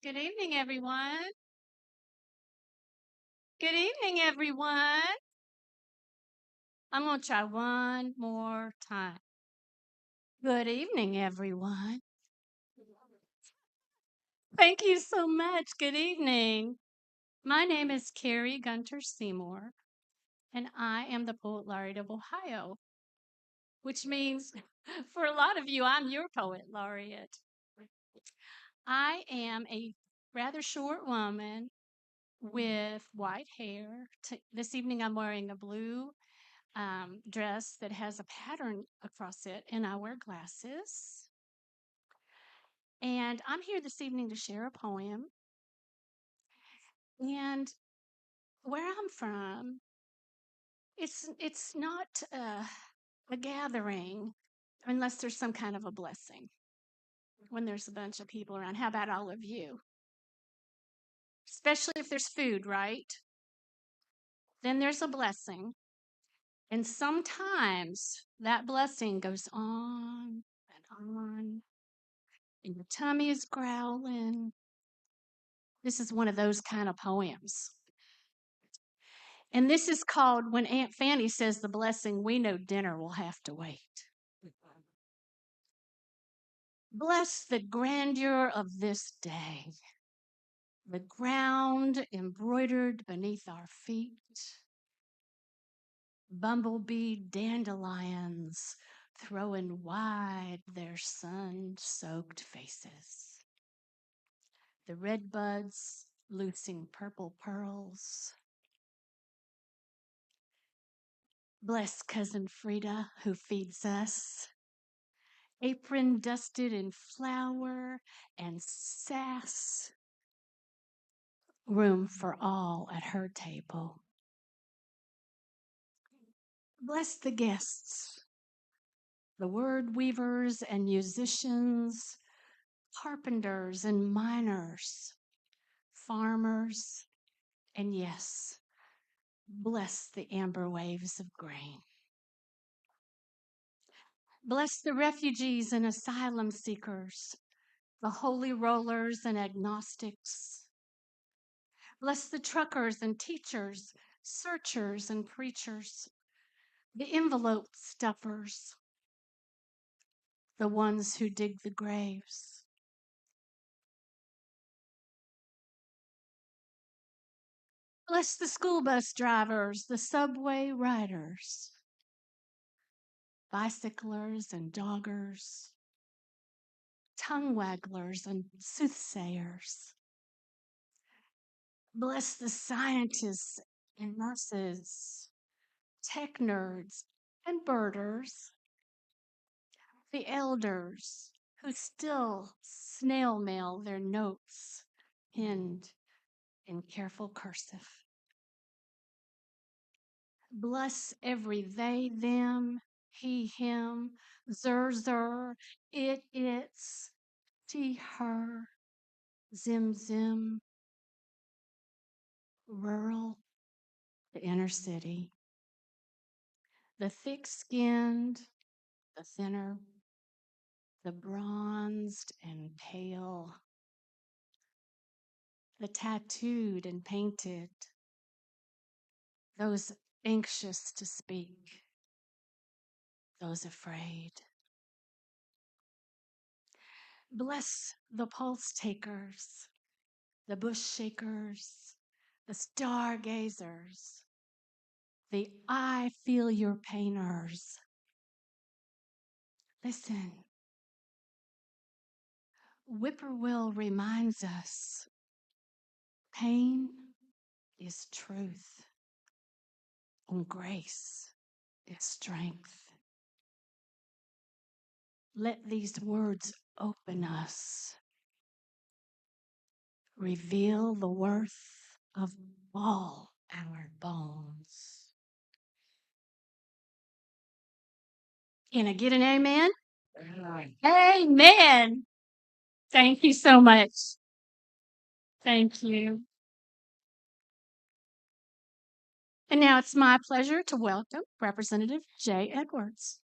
Good evening, everyone. Good evening, everyone. I'm going to try one more time. Good evening, everyone. Thank you so much. Good evening. My name is Carrie Gunter Seymour, and I am the Poet Laureate of Ohio, which means for a lot of you, I'm your Poet Laureate. I am a rather short woman with white hair. This evening, I'm wearing a blue dress that has a pattern across it, and I wear glasses. And I'm here this evening to share a poem. And where I'm from, it's not a gathering unless there's some kind of a blessing. When there's a bunch of people around, how about all of you? Especially if there's food, right? Then there's a blessing. And sometimes that blessing goes on and on, and your tummy is growling. This is one of those kind of poems. And this is called When Aunt Fanny Says the Blessing, We Know Dinner Will Have to Wait. Bless the grandeur of this day, the ground embroidered beneath our feet, bumblebee dandelions throwing wide their sun-soaked faces, the red buds loosing purple pearls. Bless Cousin Frida, who feeds us, apron dusted in flour and sass, room for all at her table. Bless the guests, the word weavers and musicians, carpenters and miners, farmers, and yes, bless the amber waves of grain. Bless the refugees and asylum seekers, the holy rollers and agnostics. Bless the truckers and teachers, searchers and preachers, the envelope stuffers, the ones who dig the graves. Bless the school bus drivers, the subway riders, bicyclers and doggers, tongue wagglers and soothsayers. Bless the scientists and nurses, tech nerds and birders, the elders who still snail mail their notes pinned in careful cursive. Bless every they, them, he, him, zer, zer, it, its, she, her, zim, zim, rural, the inner city, the thick-skinned, the thinner, the bronzed and pale, the tattooed and painted, those anxious to speak, those afraid. Bless the pulse takers, the bush shakers, the stargazers, the I feel your painers. Listen, Whippoorwill reminds us pain is truth and grace is strength. Let these words open us, reveal the worth of all our bones. Can I get an amen? Amen. Thank you so much. Thank you. And now it's my pleasure to welcome Representative Jay Edwards.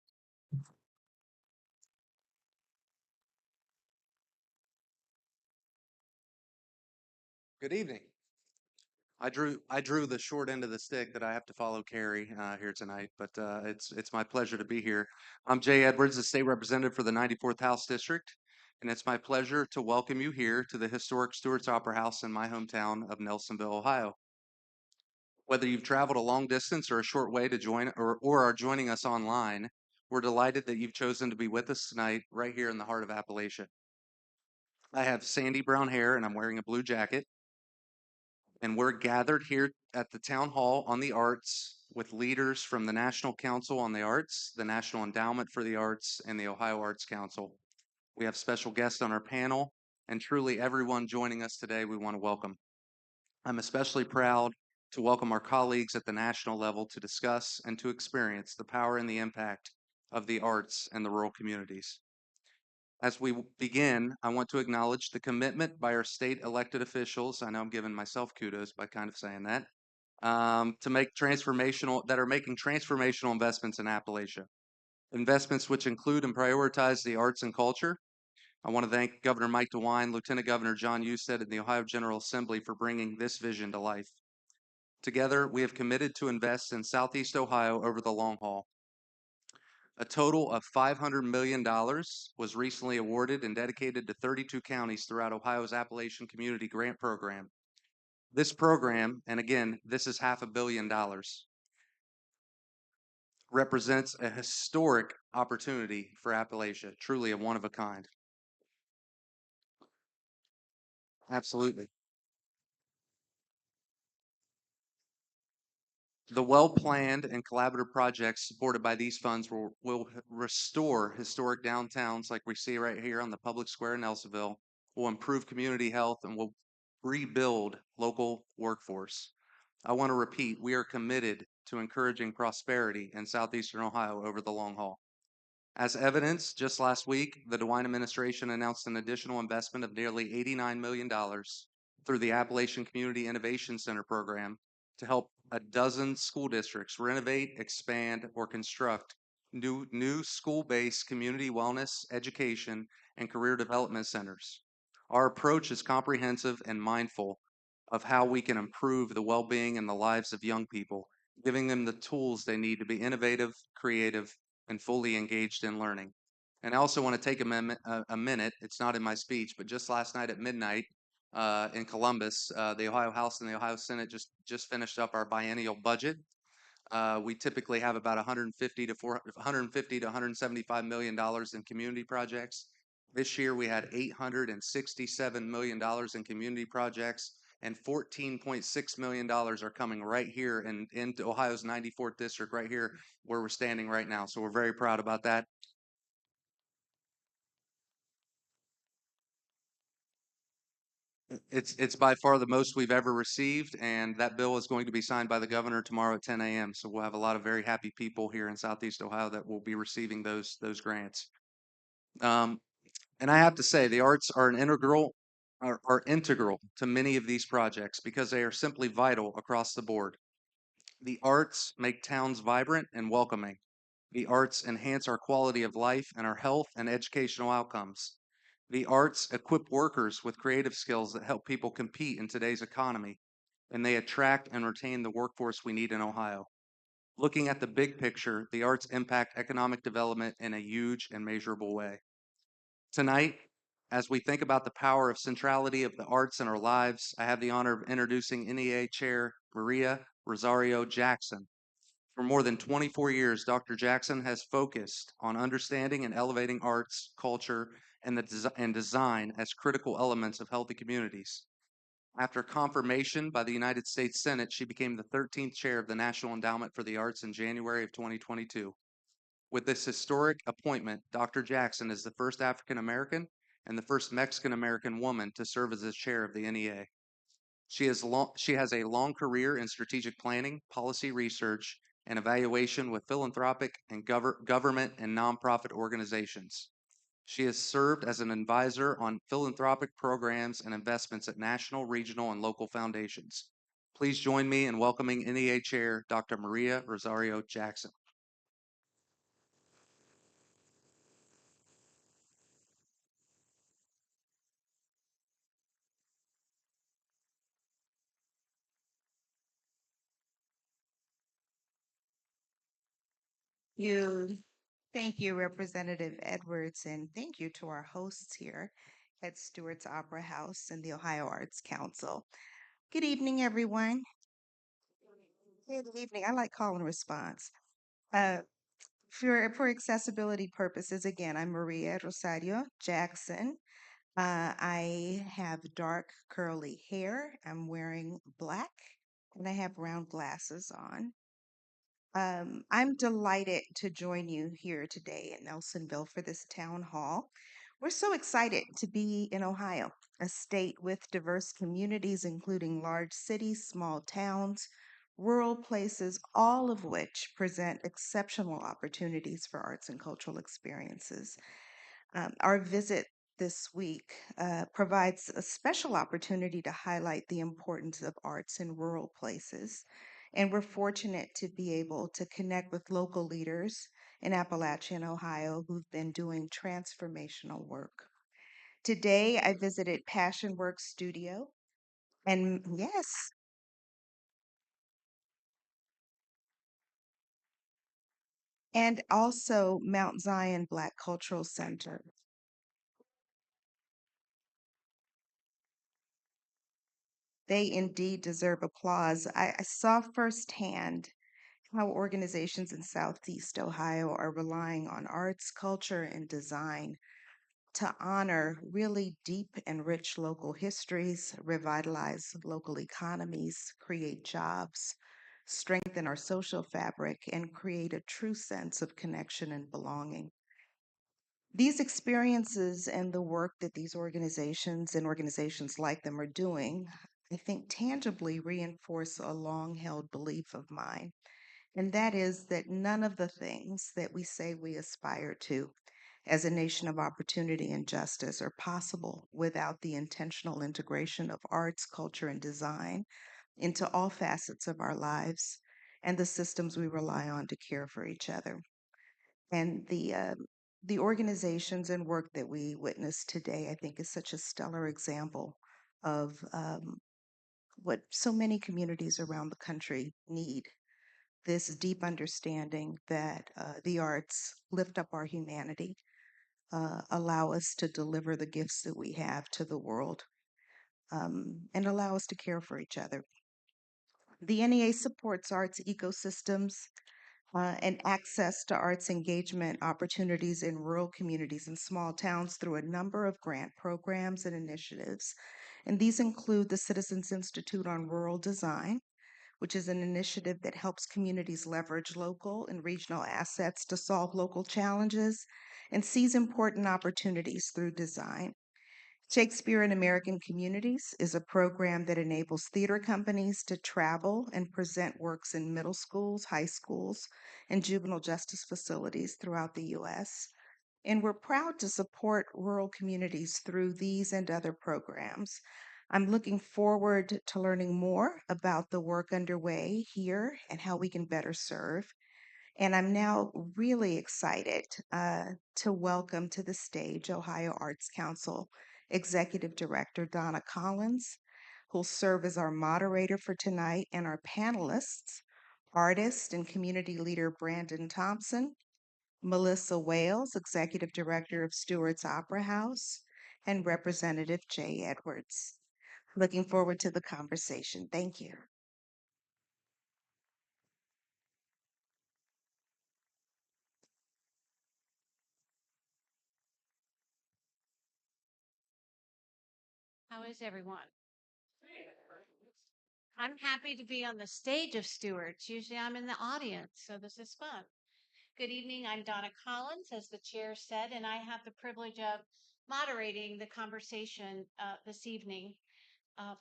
Good evening. I drew the short end of the stick that I have to follow Carrie here tonight, but it's my pleasure to be here. I'm Jay Edwards, the state representative for the 94th House District, and it's my pleasure to welcome you here to the historic Stewart's Opera House in my hometown of Nelsonville, Ohio. Whether you've traveled a long distance or a short way to join or are joining us online, we're delighted that you've chosen to be with us tonight right here in the heart of Appalachia. I have sandy brown hair and I'm wearing a blue jacket. And we're gathered here at the Town Hall on the Arts with leaders from the National Council on the Arts, the National Endowment for the Arts, and the Ohio Arts Council. We have special guests on our panel, and truly everyone joining us today, we want to welcome. I'm especially proud to welcome our colleagues at the national level to discuss and to experience the power and the impact of the arts in the rural communities. As we begin, I want to acknowledge the commitment by our state elected officials. I know I'm giving myself kudos by kind of saying that, to make that are making transformational investments in Appalachia. Investments which include and prioritize the arts and culture. I want to thank Governor Mike DeWine, Lieutenant Governor John Husted, and the Ohio General Assembly for bringing this vision to life. Together, we have committed to invest in Southeast Ohio over the long haul. A total of $500 million was recently awarded and dedicated to 32 counties throughout Ohio's Appalachian Community Grant Program. This program, and again, this is $500 million, represents a historic opportunity for Appalachia, truly a one of a kind. Absolutely. The well-planned and collaborative projects supported by these funds will restore historic downtowns like we see right here on the public square in Nelsonville, will improve community health, and will rebuild local workforce. I want to repeat, we are committed to encouraging prosperity in southeastern Ohio over the long haul. As evidence, just last week, the DeWine administration announced an additional investment of nearly $89 million through the Appalachian Community Innovation Center program to help a dozen school districts renovate, expand, or construct new school-based community wellness, education, and career development centers. Our approach is comprehensive and mindful of how we can improve the well-being and the lives of young people, giving them the tools they need to be innovative, creative, and fully engaged in learning. And I also want to take a minute, it's not in my speech, but just last night at midnight in Columbus, the Ohio House and the Ohio Senate just finished up our biennial budget. We typically have about 150 to 175 million dollars in community projects. This year we had 867 million dollars in community projects, and 14.6 million dollars are coming right here into Ohio's 94th district, right here where we're standing right now. So we're very proud about that. It's by far the most we've ever received, and that bill is going to be signed by the governor tomorrow at 10 a.m. So we'll have a lot of very happy people here in Southeast Ohio that will be receiving those grants. Um, and I have to say, the arts are integral to many of these projects because they are simply vital across the board. The arts make towns vibrant and welcoming. The arts enhance our quality of life and our health and educational outcomes. The arts equip workers with creative skills that help people compete in today's economy, and they attract and retain the workforce we need in Ohio. Looking at the big picture, the arts impact economic development in a huge and measurable way. Tonight, as we think about the power of centrality of the arts in our lives, I have the honor of introducing NEA Chair Maria Rosario Jackson. For more than 24 years, Dr. Jackson has focused on understanding and elevating arts, culture, and design as critical elements of healthy communities. After confirmation by the United States Senate, she became the 13th chair of the National Endowment for the Arts in January of 2022. With this historic appointment, Dr. Jackson is the first African American and the first Mexican American woman to serve as the chair of the NEA. She has a long career in strategic planning, policy research, and evaluation with philanthropic and government and nonprofit organizations. She has served as an advisor on philanthropic programs and investments at national, regional, and local foundations. Please join me in welcoming NEA Chair Dr. Maria Rosario Jackson. You. Thank you, Representative Edwards, and thank you to our hosts here at Stuart's Opera House and the Ohio Arts Council. Good evening, everyone. Good evening. I like call and response. Uh, for accessibility purposes, again, I'm Maria Rosario Jackson. I have dark curly hair. I'm wearing black, and I have round glasses on. I'm delighted to join you here today in Nelsonville for this town hall. We're so excited to be in Ohio, a state with diverse communities, including large cities, small towns, rural places, all of which present exceptional opportunities for arts and cultural experiences. Our visit this week provides a special opportunity to highlight the importance of arts in rural places. And we're fortunate to be able to connect with local leaders in Appalachian, Ohio, who've been doing transformational work. Today, I visited Passion Works Studio, and yes, and also Mount Zion Black Cultural Center. They indeed deserve applause. I saw firsthand how organizations in Southeast Ohio are relying on arts, culture, and design to honor really deep and rich local histories, revitalize local economies, create jobs, strengthen our social fabric, and create a true sense of connection and belonging. These experiences and the work that these organizations and organizations like them are doing, I think, tangibly reinforce a long held belief of mine, and that is that none of the things that we say we aspire to as a nation of opportunity and justice are possible without the intentional integration of arts, culture, and design into all facets of our lives and the systems we rely on to care for each other. And the organizations and work that we witness today, I think, is such a stellar example of what so many communities around the country need, this deep understanding that the arts lift up our humanity, allow us to deliver the gifts that we have to the world, and allow us to care for each other. The NEA supports arts ecosystems and access to arts engagement opportunities in rural communities and small towns through a number of grant programs and initiatives. And these include the Citizens Institute on Rural Design, which is an initiative that helps communities leverage local and regional assets to solve local challenges and seize important opportunities through design. Shakespeare in American Communities is a program that enables theater companies to travel and present works in middle schools, high schools, and juvenile justice facilities throughout the U.S. And we're proud to support rural communities through these and other programs. I'm looking forward to learning more about the work underway here and how we can better serve. And I'm now really excited to welcome to the stage Ohio Arts Council Executive Director Donna Collins, who'll serve as our moderator for tonight, and our panelists, artist and community leader Brandon Thompson, Melissa Wales, Executive Director of Stewart's Opera House, and Representative Jay Edwards. Looking forward to the conversation. Thank you. How is everyone? I'm happy to be on the stage of Stewart's. Usually I'm in the audience, so this is fun. Good evening. I'm Donna Collins, as the chair said, and I have the privilege of moderating the conversation this evening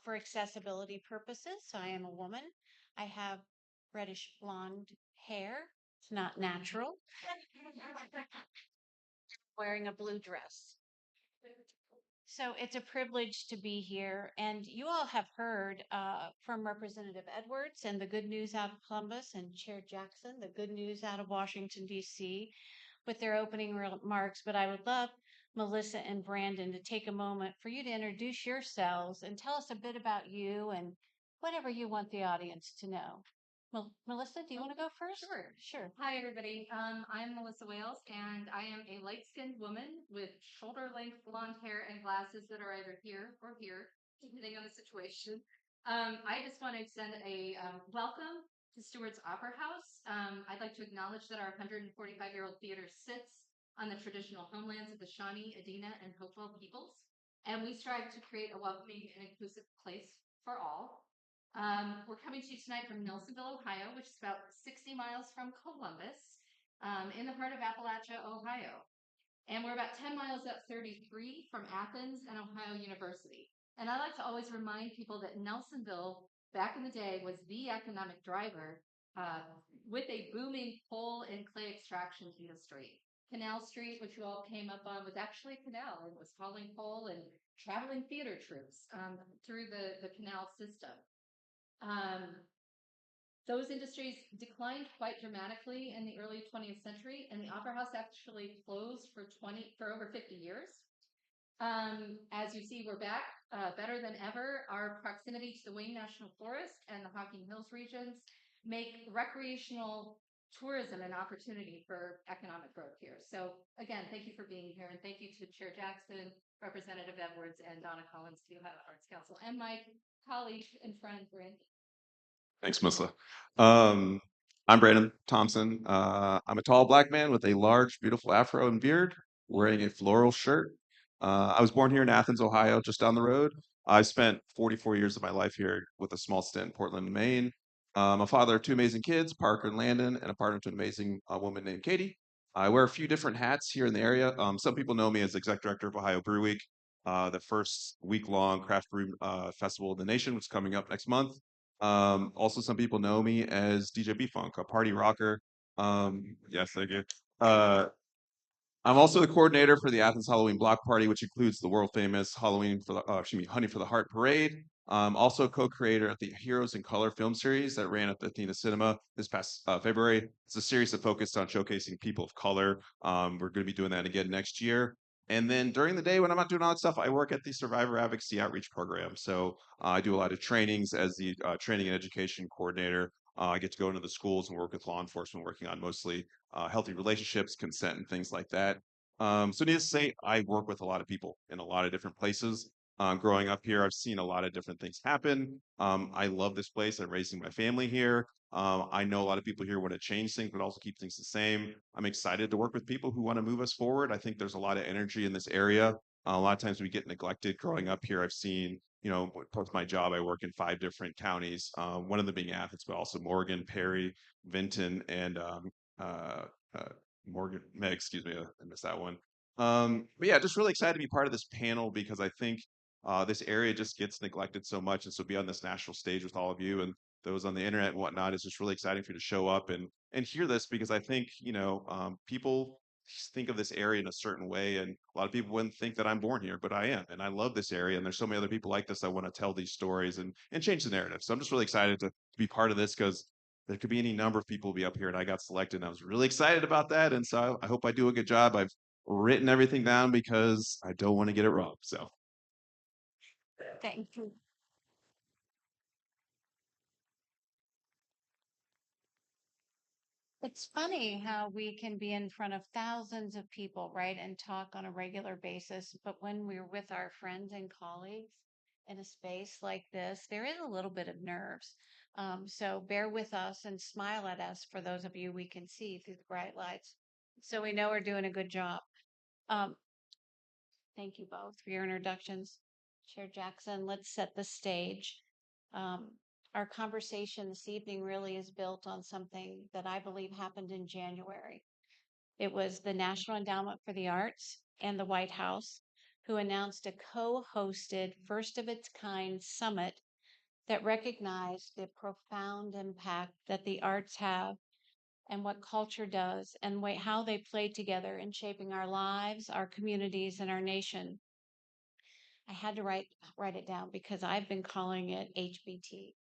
for accessibility purposes. So I am a woman. I have reddish blonde hair. It's not natural. Wearing a blue dress. So it's a privilege to be here. And you all have heard from Representative Edwards and the good news out of Columbus, and Chair Jackson, the good news out of Washington, D.C., with their opening remarks. But I would love Melissa and Brandon to take a moment for you to introduce yourselves and tell us a bit about you and whatever you want the audience to know. Well, Melissa, do you want to go first? Sure. Sure. Hi, everybody. I'm Melissa Wales, and I am a light-skinned woman with shoulder-length blonde hair and glasses that are either here, depending on the situation. I just want to extend a welcome to Stuart's Opera House. I'd like to acknowledge that our 145-year-old theater sits on the traditional homelands of the Shawnee, Adena, and Hopewell peoples, and we strive to create a welcoming and inclusive place for all. We're coming to you tonight from Nelsonville, Ohio, which is about 60 miles from Columbus, in the heart of Appalachia, Ohio. And we're about 10 miles up 33 from Athens and Ohio University. And I like to always remind people that Nelsonville, back in the day, was the economic driver with a booming coal and clay extraction industry. Canal Street, which you all came up on, was actually a canal and was hauling coal and traveling theater troops through the canal system. Um, those industries declined quite dramatically in the early 20th century, and the Opera House actually closed for over 50 years. As you see, we're back better than ever. Our proximity to the Wayne National Forest and the Hocking Hills regions make recreational tourism an opportunity for economic growth here. So again, thank you for being here, and thank you to Chair Jackson, Representative Edwards, and Donna Collins, the Ohio Arts Council, and my colleague and friend, Brandy. Thanks, Melissa. Um, I'm Brandon Thompson. I'm a tall black man with a large, beautiful afro and beard, wearing a floral shirt. I was born here in Athens, Ohio, just down the road. I spent 44 years of my life here with a small stint in Portland, Maine. I'm a father of two amazing kids, Parker and Landon, and a partner to an amazing woman named Katie. I wear a few different hats here in the area. Some people know me as exec director of Ohio Brew Week, the first week-long craft brew festival in the nation, which is coming up next month. Also, some people know me as DJ B Funk, a party rocker. Yes, thank you. Uh, I'm also the coordinator for the Athens Halloween Block Party, which includes the world famous Halloween for the, Honey for the Heart Parade. Also co-creator of the Heroes in Color film series that ran at the Athena Cinema this past February. It's a series that focused on showcasing people of color. We're going to be doing that again next year. And then during the day when I'm not doing all that stuff, I work at the Survivor Advocacy Outreach Program. So I do a lot of trainings as the training and education coordinator. I get to go into the schools and work with law enforcement, working on mostly healthy relationships, consent, and things like that. So needless to say, I work with a lot of people in a lot of different places. Growing up here, I've seen a lot of different things happen. I love this place. I'm raising my family here. I know a lot of people here want to change things, but also keep things the same. I'm excited to work with people who want to move us forward. I think there's a lot of energy in this area. A lot of times we get neglected. Growing up here, I've seen, with my job, I work in 5 different counties, one of them being Athens, but also Morgan, Perry, Vinton, and uh, uh, Morgan, excuse me, I missed that one. But yeah, just really excited to be part of this panel because I think this area just gets neglected so much. And so be on this national stage with all of you and those on the internet and whatnot is just really exciting for you to show up and hear this because I think, people think of this area in a certain way. And a lot of people wouldn't think that I'm born here, but I am. And I love this area. And there's so many other people like this that want to tell these stories and change the narrative. So I'm just really excited to be part of this because there could be any number of people be up here and I got selected and I was really excited about that. And so I hope I do a good job. I've written everything down because I don't want to get it wrong. So Thank you. It's funny how we can be in front of thousands of people, right, and talk on a regular basis. But when we're with our friends and colleagues in a space like this, there is a little bit of nerves. So bear with us and smile at us for those of you we can see through the bright lights. So we know we're doing a good job. Um, Thank you both for your introductions. Chair Jackson, let's set the stage. Um, our conversation this evening really is built on something that I believe happened in January. It was the National Endowment for the Arts and the White House who announced a co-hosted, first of its kind summit that recognized the profound impact that the arts have and what culture does and how they play together in shaping our lives, our communities, and our nation. I had to write it down because I've been calling it HBT,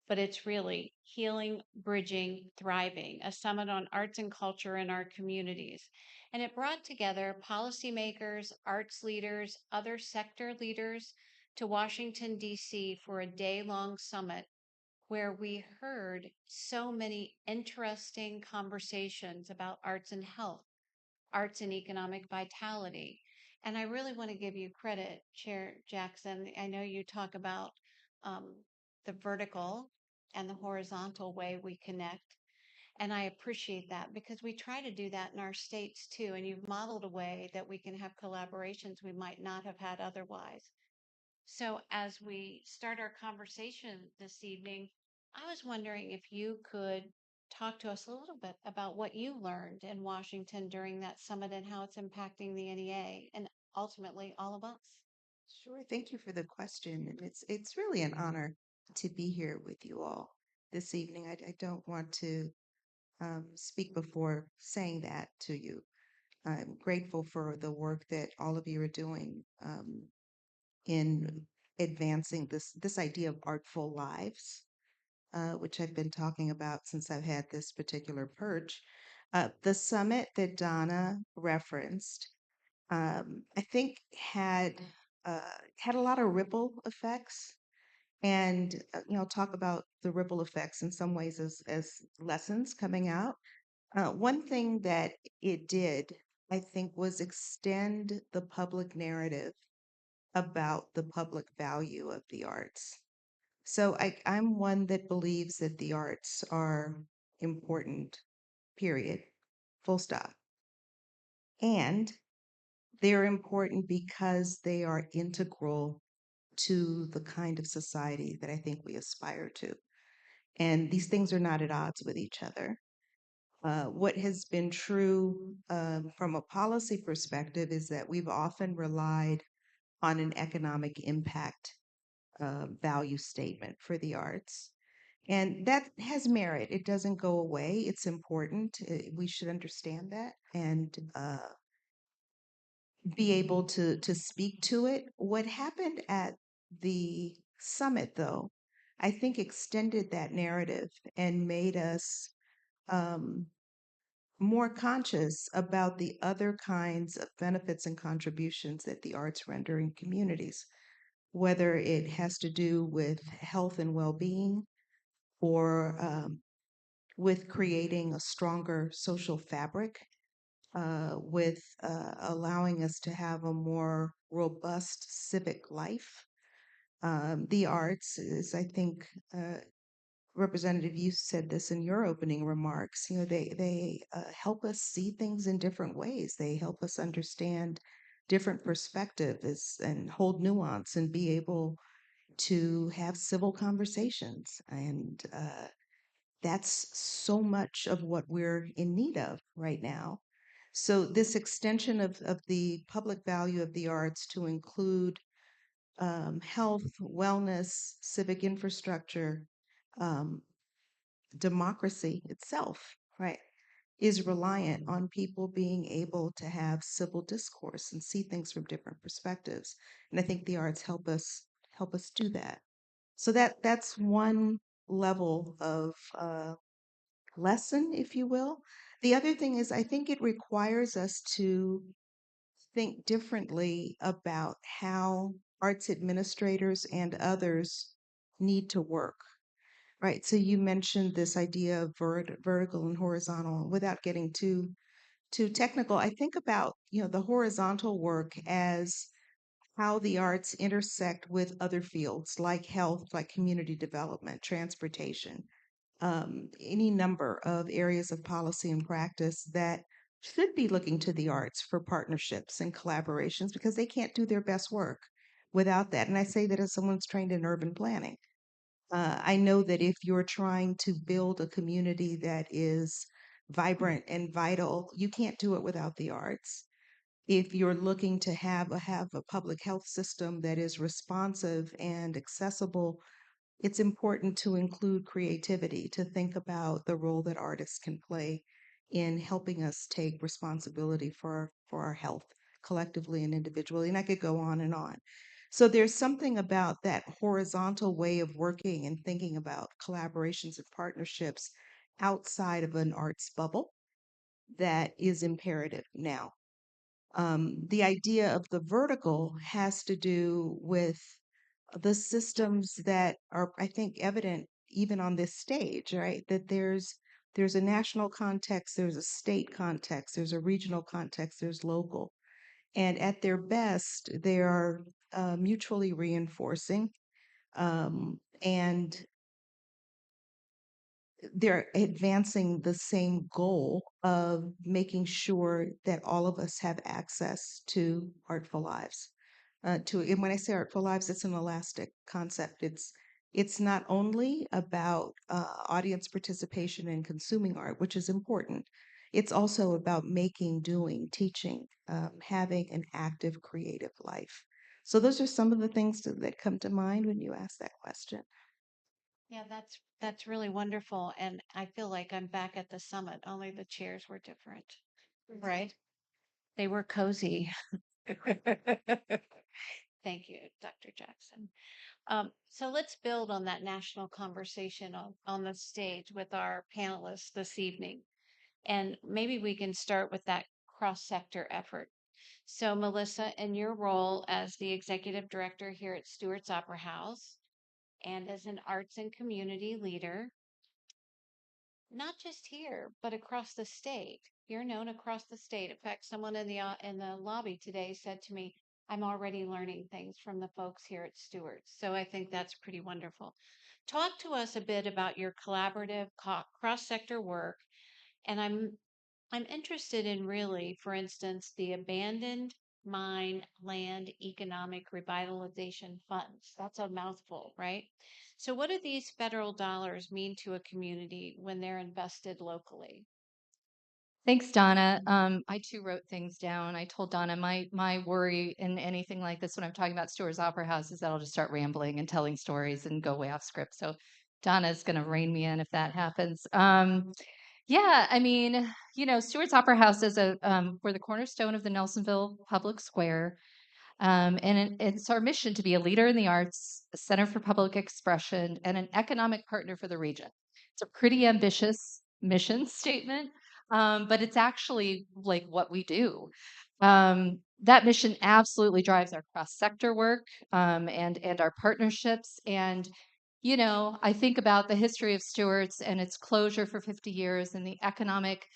but it's really Healing, Bridging, Thriving, a summit on arts and culture in our communities. And it brought together policymakers, arts leaders, other sector leaders to Washington, D.C. for a day-long summit where we heard so many interesting conversations about arts and health, arts and economic vitality. And I really want to give you credit, Chair Jackson. I know you talk about um, the vertical and the horizontal way we connect. And I appreciate that because we try to do that in our states too. And you've modeled a way that we can have collaborations we might not have had otherwise. So, as we start our conversation this evening, I was wondering if you could talk to us a little bit about what you learned in Washington during that summit and how it's impacting the NEA and ultimately all of us. Sure. Thank you for the question. And it's really an honor to be here with you all this evening. I don't want to speak before saying that to you. I'm grateful for the work that all of you are doing in advancing this idea of artful lives, which I've been talking about since I've had this particular perch. The summit that Donna referenced, I think uh, had a lot of ripple effects, and talk about the ripple effects in some ways as lessons coming out. One thing that it did, I think, was extend the public narrative about the public value of the arts. So I'm one that believes that the arts are important, period, full stop. And they're important because they are integral to the kind of society that I think we aspire to. And these things are not at odds with each other. What has been true from a policy perspective is that we've often relied on an economic impact value statement for the arts. And that has merit. It doesn't go away. It's important. We should understand that and be able to speak to it. What happened at the summit, though, I think extended that narrative and made us um, more conscious about the other kinds of benefits and contributions that the arts render in communities, whether it has to do with health and well-being or with creating a stronger social fabric, with allowing us to have a more robust civic life. The arts is, I think, Representative, you said this in your opening remarks. They help us see things in different ways. They help us understand different perspectives and hold nuance and be able to have civil conversations. And that's so much of what we're in need of right now. So this extension of the public value of the arts to include health, wellness, civic infrastructure, um, democracy itself, right, is reliant on people being able to have civil discourse and see things from different perspectives. And I think the arts help us do that. So that's one level of lesson, if you will. The other thing is I think it requires us to think differently about how arts administrators and others need to work. Right. So you mentioned this idea of vertical and horizontal. Without getting too technical, I think about, the horizontal work as how the arts intersect with other fields like health, like community development, transportation, any number of areas of policy and practice that should be looking to the arts for partnerships and collaborations because they can't do their best work without that. And I say that as someone's trained in urban planning. I know that if you're trying to build a community that is vibrant and vital, you can't do it without the arts. If you're looking to have a public health system that is responsive and accessible, it's important to include creativity, to think about the role that artists can play in helping us take responsibility for our health collectively and individually. And I could go on and on. So there's something about that horizontal way of working and thinking about collaborations and partnerships outside of an arts bubble that is imperative now. The idea of the vertical has to do with the systems that are, I think, evident even on this stage, right? That there's a national context, there's a state context, there's a regional context, there's local. And at their best, they are mutually reinforcing, and they're advancing the same goal of making sure that all of us have access to artful lives. And when I say artful lives, it's an elastic concept. It's not only about audience participation in consuming art, which is important. It's also about making, doing, teaching, having an active creative life. So those are some of the things that come to mind when you ask that question. Yeah, that's really wonderful. And I feel like I'm back at the summit, only the chairs were different. Right? They were cozy. Thank you, Dr. Jackson. So let's build on that national conversation on the stage with our panelists this evening. And maybe we can start with that cross-sector effort. So, Melissa, in your role as the executive director here at Stuart's Opera House and as an arts and community leader, not just here, but across the state. You're known across the state. In fact, someone in the lobby today said to me, "I'm already learning things from the folks here at Stewart's." So I think that's pretty wonderful. Talk to us a bit about your collaborative cross-sector work, and I'm interested in really, for instance, the abandoned mine land economic revitalization funds. That's a mouthful, right? So, what do these federal dollars mean to a community when they're invested locally? Thanks, Donna. I too wrote things down. I told Donna my worry in anything like this when I'm talking about Stewart's Opera House is that I'll just start rambling and telling stories and go way off script. So Donna's going to rein me in if that happens. Yeah, I mean, Stewart's Opera House is we're the cornerstone of the Nelsonville Public Square. It's our mission to be a leader in the arts, a center for public expression, and an economic partner for the region. It's a pretty ambitious mission statement, but it's actually like what we do. That mission absolutely drives our cross-sector work and our partnerships. And I think about the history of Stewart's and its closure for 50 years and the economic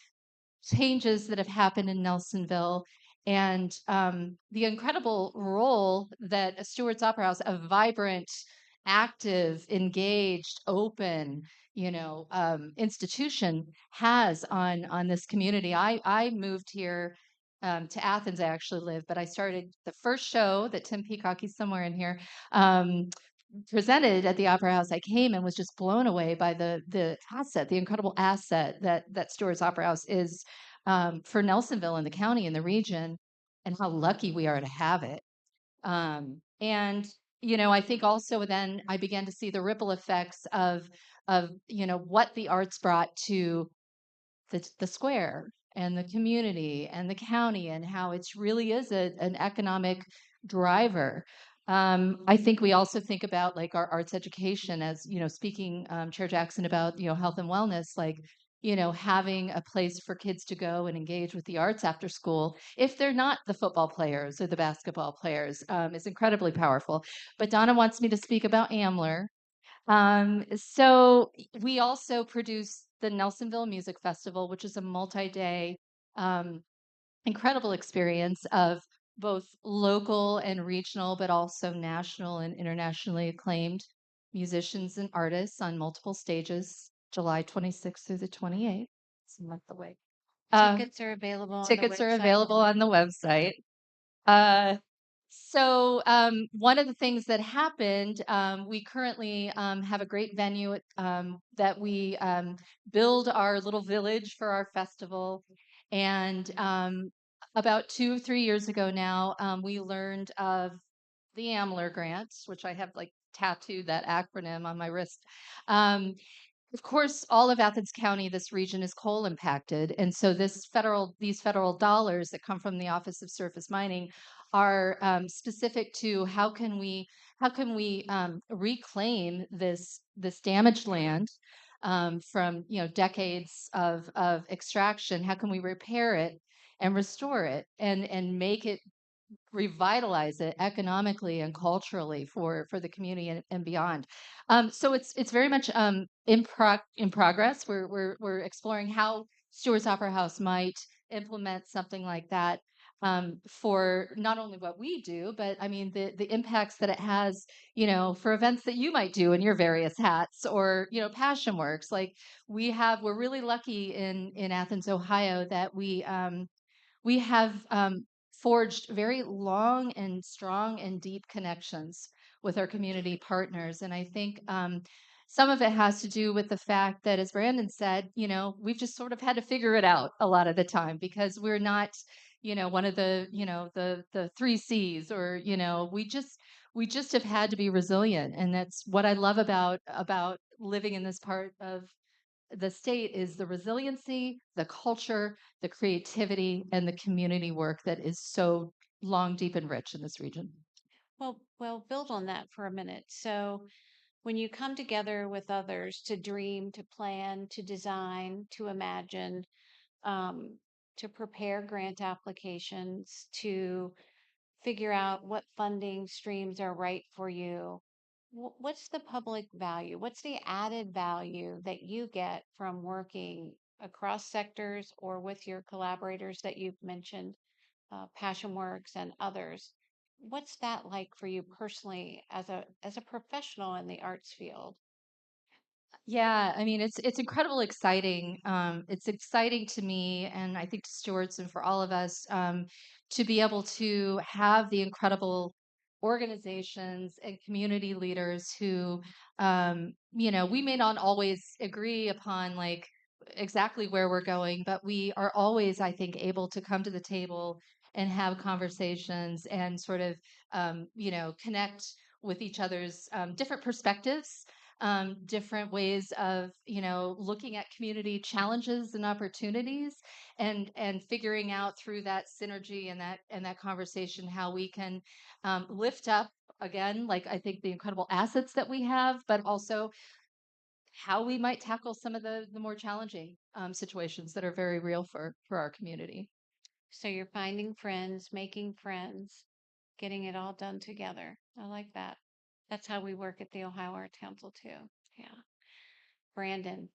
changes that have happened in Nelsonville and the incredible role that a Stewart's Opera House, a vibrant, active, engaged, open, institution has on this community. I moved here to Athens. I actually live, but I started the first show that Tim Peacock, he's somewhere in here, um, presented at the Opera House. I came and was just blown away by the asset, the incredible asset that Stewart's Opera House is for Nelsonville and the county and the region, and how lucky we are to have it. And I think also then I began to see the ripple effects of what the arts brought to the square and the community and the county and how it's really is an economic driver. I think we also think about like our arts education as, speaking Chair Jackson about, health and wellness, like, having a place for kids to go and engage with the arts after school, if they're not the football players or the basketball players, is incredibly powerful. But Donna wants me to speak about AMLR. So we also produce the Nelsonville Music Festival, which is a multi-day, um, incredible experience of both local and regional, but also national and internationally acclaimed musicians and artists on multiple stages, July 26th through the 28th. It's a month away. Tickets are available on the Tickets are website. available on the website. One of the things that happened, we currently have a great venue that we build our little village for our festival. And about 2 or 3 years ago now, we learned of the AMLR grants, which I have like tattooed that acronym on my wrist. Um, of course, all of Athens County, this region is coal impacted, and so these federal dollars that come from the Office of Surface Mining are specific to how can we reclaim this damaged land from decades of extraction. How can we repair it and restore it and make it revitalize it economically and culturally for the community and beyond. So it's very much in progress. We're exploring how Stewart's Opera House might implement something like that for not only what we do, but I mean the impacts that it has, for events that you might do in your various hats, or Passion Works. Like we're really lucky in Athens, Ohio, that we have forged very long and strong and deep connections with our community partners. And I think some of it has to do with the fact that, as Brandon said, we've just sort of had to figure it out a lot of the time, because we're not, one of the, the three C's, or, we just have had to be resilient. And that's what I love about living in this part of the state, is the resiliency, the culture, the creativity, and the community work that is so long, deep, and rich in this region. Well, build on that for a minute. So, when you come together with others to dream, to plan, to design, to imagine, um, to prepare grant applications, to figure out what funding streams are right for you, what's the public value? What's the added value that you get from working across sectors or with your collaborators that you've mentioned, Passion Works and others? What's that like for you personally as a professional in the arts field? Yeah, I mean it's incredibly exciting. It's exciting to me, and I think to Stewards and for all of us, to be able to have the incredible organizations and community leaders who, we may not always agree upon like exactly where we're going, but we are always, I think, able to come to the table and have conversations and sort of, connect with each other's different perspectives, different ways of looking at community challenges and opportunities, and figuring out through that synergy and that conversation how we can lift up, again, like I think, the incredible assets that we have, but also how we might tackle some of the more challenging situations that are very real for our community. So you're finding friends, making friends, getting it all done together. I like that. That's how we work at the Ohio Arts Council too. Yeah. Brandon,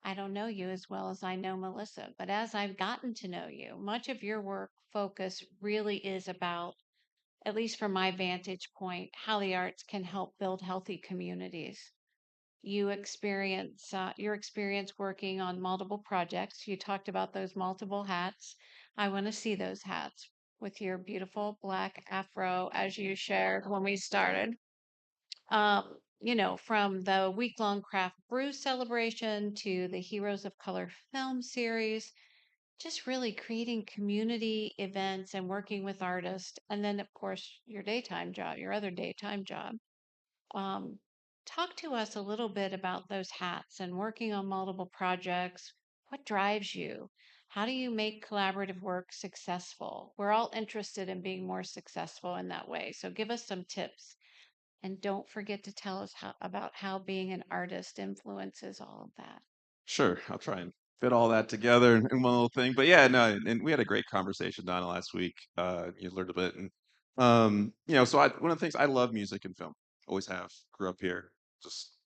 I don't know you as well as I know Melissa, but as I've gotten to know you, much of your work focus really is about, at least from my vantage point, how the arts can help build healthy communities. Your experience working on multiple projects. You talked about those multiple hats. I want to see those hats with your beautiful black afro, as you shared when we started. From the week-long craft brew celebration to the Heroes of Color film series, just really creating community events and working with artists. And then, of course, your other daytime job. Um, Talk to us a little bit about those hats and working on multiple projects. What drives you? How do you make collaborative work successful? We're all interested in being more successful in that way. So give us some tips. And don't forget to tell us about how being an artist influences all of that. Sure, I'll try and fit all that together in one little thing. But yeah, no, and we had a great conversation, Donna, last week. You learned a bit, and so one of the things, I love music and film. Always have. Grew up here. Just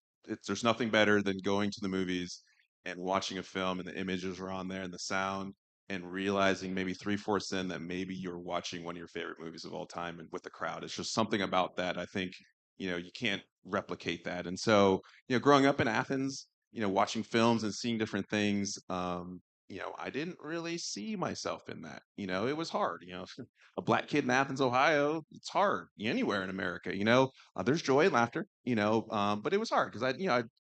there's nothing better than going to the movies and watching a film, and the images are on there, and the sound, and realizing maybe three-fourths in that maybe you're watching one of your favorite movies of all time, and with the crowd. It's just something about that. I think you can't replicate that. And so growing up in Athens, watching films and seeing different things, I didn't really see myself in that. It was hard. A black kid in Athens, Ohio, it's hard anywhere in America. There's joy and laughter. But it was hard because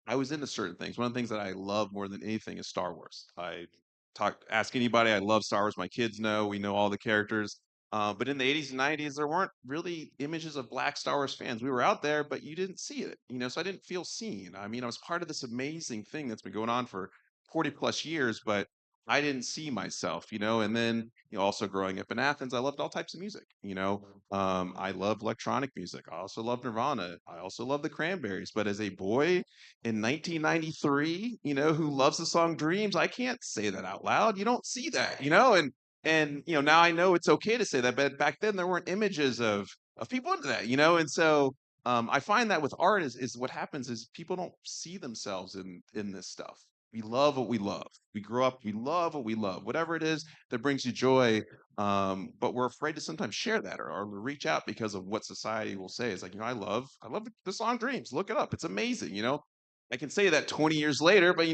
I was into certain things. One of the things that I love more than anything is Star Wars. Ask anybody. I love Star Wars. My kids know. We know all the characters. But in the 80s and 90s, there weren't really images of black Star Wars fans. We were out there, but you didn't see it, so I didn't feel seen. I mean, I was part of this amazing thing that's been going on for 40 plus years, but I didn't see myself, and then, also growing up in Athens, I loved all types of music, I loved electronic music. I also loved Nirvana. I also loved the Cranberries. But as a boy in 1993, who loves the song Dreams, I can't say that out loud. You don't see that, and And now I know it's okay to say that, but back then there weren't images of people into that. And so I find that with art is what happens is people don't see themselves in this stuff. We love what we love. We grow up, we love what we love, whatever it is that brings you joy. But we're afraid to sometimes share that or reach out because of what society will say. It's like, I love the song Dreams. Look it up. It's amazing. I can say that 20 years later, but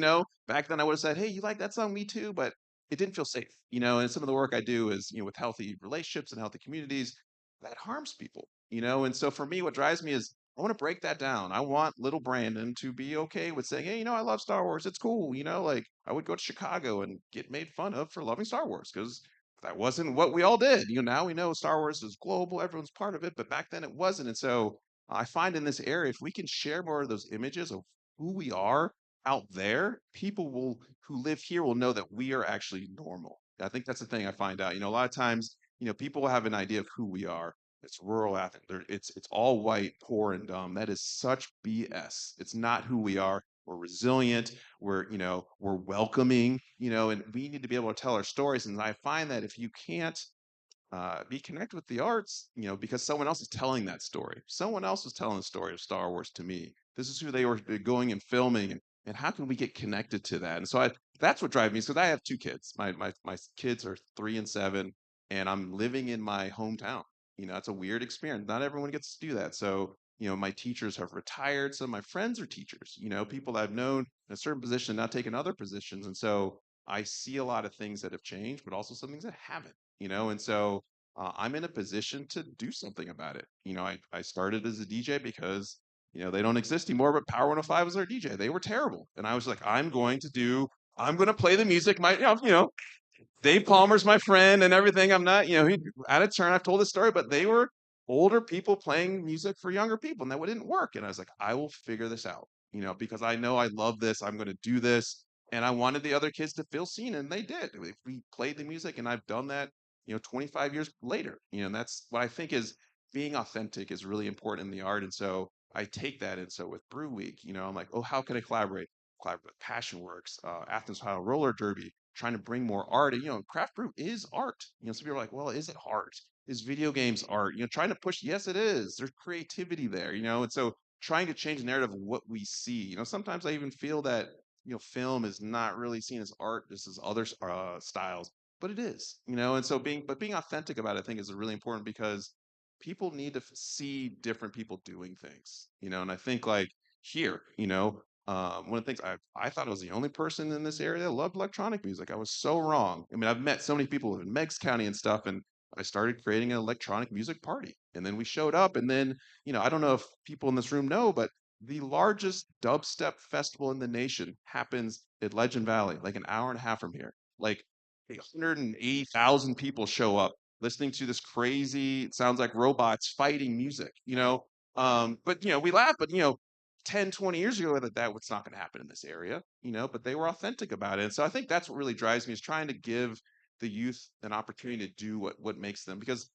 back then I would have said, hey, you like that song? Me too. But it didn't feel safe. And some of the work I do is, with healthy relationships and healthy communities that harms people. And so for me, what drives me is I want to break that down. I want little Brandon to be okay with saying, hey, I love Star Wars. It's cool. Like I would go to Chicago and get made fun of for loving Star Wars because that wasn't what we all did. Now we know Star Wars is global, everyone's part of it, but back then it wasn't. And so I find in this area, if we can share more of those images of who we are out there, people who live here will know that we are actually normal. I think that's the thing I find out. A lot of times, people have an idea of who we are. It's rural Athens. It's all white, poor, and dumb. That is such BS. It's not who we are. We're resilient. We're welcoming. And we need to be able to tell our stories. And I find that if you can't be connected with the arts, because someone else is telling that story. Someone else was telling the story of Star Wars to me. This is who they were going and filming, and how can we get connected to that? And so that's what drives me, because I have two kids. My kids are 3 and 7, and I'm living in my hometown. It's a weird experience. Not everyone gets to do that. So, my teachers have retired. Some of my friends are teachers. People that I've known in a certain position now taking other positions, and so I see a lot of things that have changed, but also some things that haven't. And so I'm in a position to do something about it. I started as a DJ because they don't exist anymore, but Power 105 was our DJ. They were terrible. And I was like, I'm going to play the music. Dave Palmer's my friend and everything. I'm not, he out of turn. I've told this story, but they were older people playing music for younger people, and that didn't work. And I was like, I will figure this out, because I know I love this. I'm going to do this. And I wanted the other kids to feel seen, and they did. We played the music, and I've done that 25 years later. And that's what I think is being authentic is really important in the art. And so I take that. And so with Brew Week, I'm like, oh, how can I collaborate? Collaborate with Passion Works, Athens Ohio Roller Derby, trying to bring more art. And craft brew is art. Some people are like, well, is it art? Is video games art? Trying to push, yes, it is. There's creativity there. And so trying to change the narrative of what we see. Sometimes I even feel that film is not really seen as art, just as other styles, but it is. And so being authentic about it, I think is really important because people need to see different people doing things. And I think like here, one of the things I thought I was the only person in this area that loved electronic music. I was so wrong. I mean, I've met so many people in Meigs County and stuff, and I started creating an electronic music party. And then we showed up, and then I don't know if people in this room know, but the largest dubstep festival in the nation happens at Legend Valley, like an hour and a half from here. Like 180,000 people show up listening to this crazy, it sounds like robots fighting music. But we laugh, but 10, 20 years ago that was not going to happen in this area, but they were authentic about it. And so I think that's what really drives me is trying to give the youth an opportunity to do what makes them, because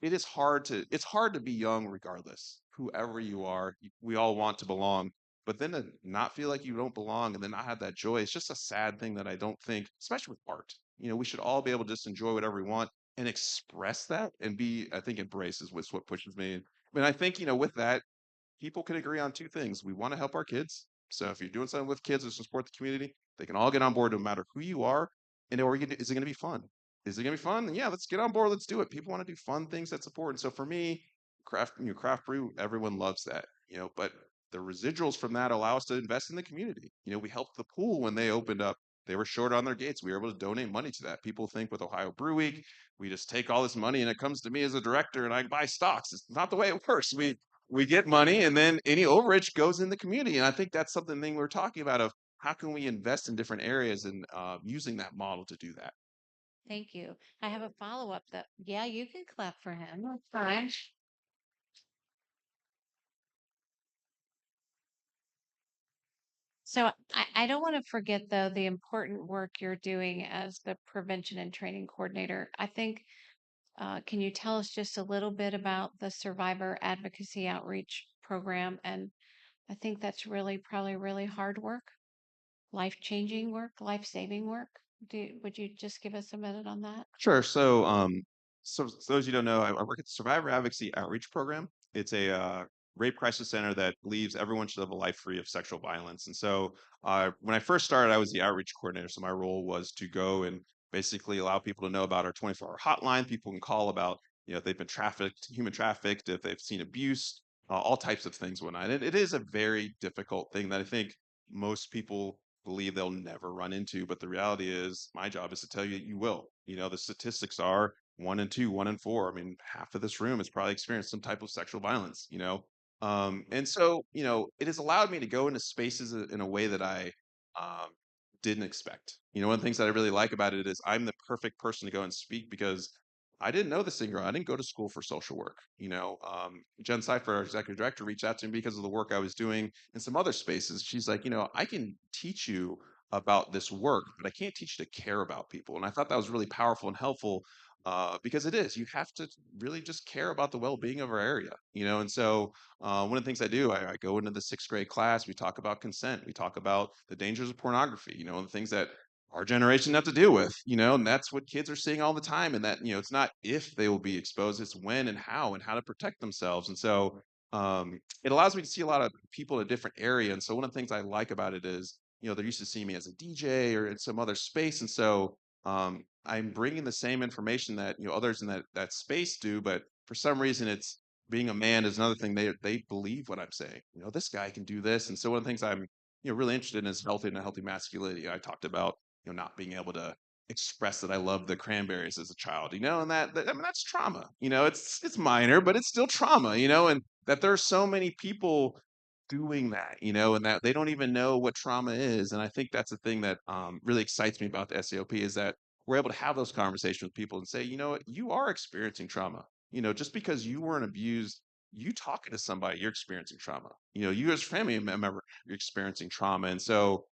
it's hard to be young regardless, whoever you are. We all want to belong, but then to not feel like you don't belong and then not have that joy, it's just a sad thing that I don't think, especially with art, we should all be able to just enjoy whatever we want and express that and I think embrace is what pushes me. I mean, I think, with that, people can agree on two things. We want to help our kids. So if you're doing something with kids to support the community, they can all get on board no matter who you are. And is it going to be fun? Is it going to be fun? Yeah, let's get on board. Let's do it. People want to do fun things that support. And so for me, craft brew, everyone loves that. But the residuals from that allow us to invest in the community. We helped the pool when they opened up. They were short on their gates. We were able to donate money to that. People think with Ohio Brew Week, we just take all this money and it comes to me as a director and I buy stocks. It's not the way it works. We get money and then any overage goes in the community. And I think that's something we're talking about of how can we invest in different areas and using that model to do that. Thank you. I have a follow-up that, yeah, you can clap for him. That's fine. So I don't want to forget, though, the important work you're doing as the prevention and training coordinator. I think, can you tell us just a little bit about the survivor advocacy outreach program? And I think that's really probably really hard work, life-changing work, life-saving work. Would you just give us a minute on that? Sure. So those you don't know, I work at the Survivor Advocacy Outreach Program. It's a rape crisis center that believes everyone should live a life free of sexual violence. And so, when I first started, I was the outreach coordinator. So my role was to go and basically allow people to know about our 24-hour hotline. People can call about, if they've been trafficked, human trafficked, if they've seen abuse, all types of things, whatnot. And it is a very difficult thing that I think most people believe they'll never run into. But the reality is, my job is to tell you you will. The statistics are 1 in 2, 1 in 4. I mean, half of this room has probably experienced some type of sexual violence. And so, it has allowed me to go into spaces in a way that I um, didn't expect. One of the things that I really like about it is I'm the perfect person to go and speak because I didn't know the singer. I didn't go to school for social work. Jen Cipher, our executive director, reached out to me because of the work I was doing in some other spaces. She's like, I can teach you about this work, but I can't teach you to care about people. And I thought that was really powerful and helpful because it is. You have to really just care about the well-being of our area. And so one of the things I do, I go into the sixth grade class. We talk about consent. We talk about the dangers of pornography. And the things that our generation have to deal with. And that's what kids are seeing all the time. And that it's not if they will be exposed, it's when and how to protect themselves. And so it allows me to see a lot of people in a different area. And so one of the things I like about it is, they're used to seeing me as a DJ or in some other space. And so I'm bringing the same information that, others in that space do, but for some reason it's being a man is another thing. They believe what I'm saying. This guy can do this. And so one of the things I'm, really interested in is healthy and a healthy masculinity. I talked about, not being able to express that I love the cranberries as a child, and I mean that's trauma. It's minor, but it's still trauma. And that there are so many people doing that, and that they don't even know what trauma is. And I think that's the thing that really excites me about the SAOP is that we're able to have those conversations with people and say, what, you are experiencing trauma. Just because you weren't abused, you talking to somebody, you're experiencing trauma. You as a family member, you're experiencing trauma. And so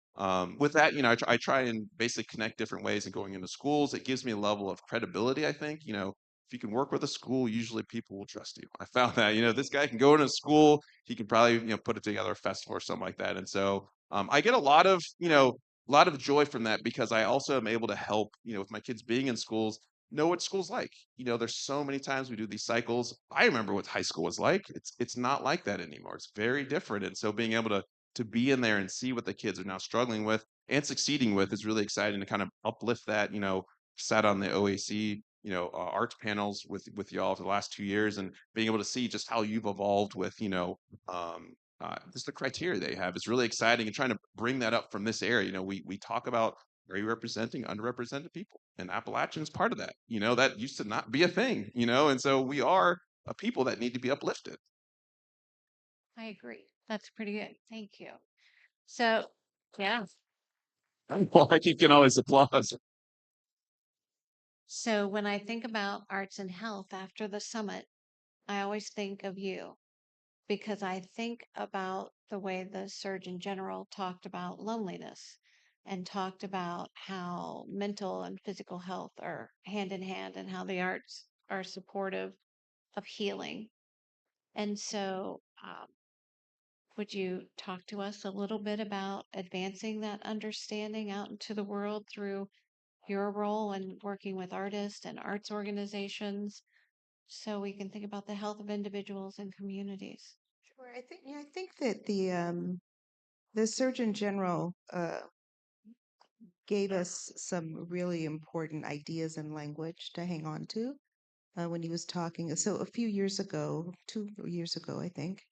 with that, I try and basically connect different ways and going into schools. It gives me a level of credibility, I think. If you can work with a school, usually people will trust you. I found that, this guy can go into a school, he can probably, put it together a festival or something like that. And so I get a lot of joy from that because I also am able to help, with my kids being in schools, know what school's like. There's so many times we do these cycles. I remember what high school was like. It's not like that anymore. It's very different. And so being able to be in there and see what the kids are now struggling with and succeeding with is really exciting to kind of uplift that. Sat on the OAC, arts panels with y'all for the last 2 years and being able to see just how you've evolved with, just the criteria they have is really exciting and trying to bring that up from this area. We talk about are you representing underrepresented people? And Appalachian is part of that. That used to not be a thing, and so we are a people that need to be uplifted. I agree. That's pretty good. Thank you. So, yeah. Well, I keep getting all this applause. So when I think about arts and health after the summit, I always think of you because I think about the way the Surgeon General talked about loneliness and talked about how mental and physical health are hand in hand and how the arts are supportive of healing. And so, would you talk to us a little bit about advancing that understanding out into the world through your role in working with artists and arts organizations so we can think about the health of individuals and communities? Sure. I think that the Surgeon General gave us some really important ideas and language to hang on to when he was talking. So a few years ago, 2 years ago, I think,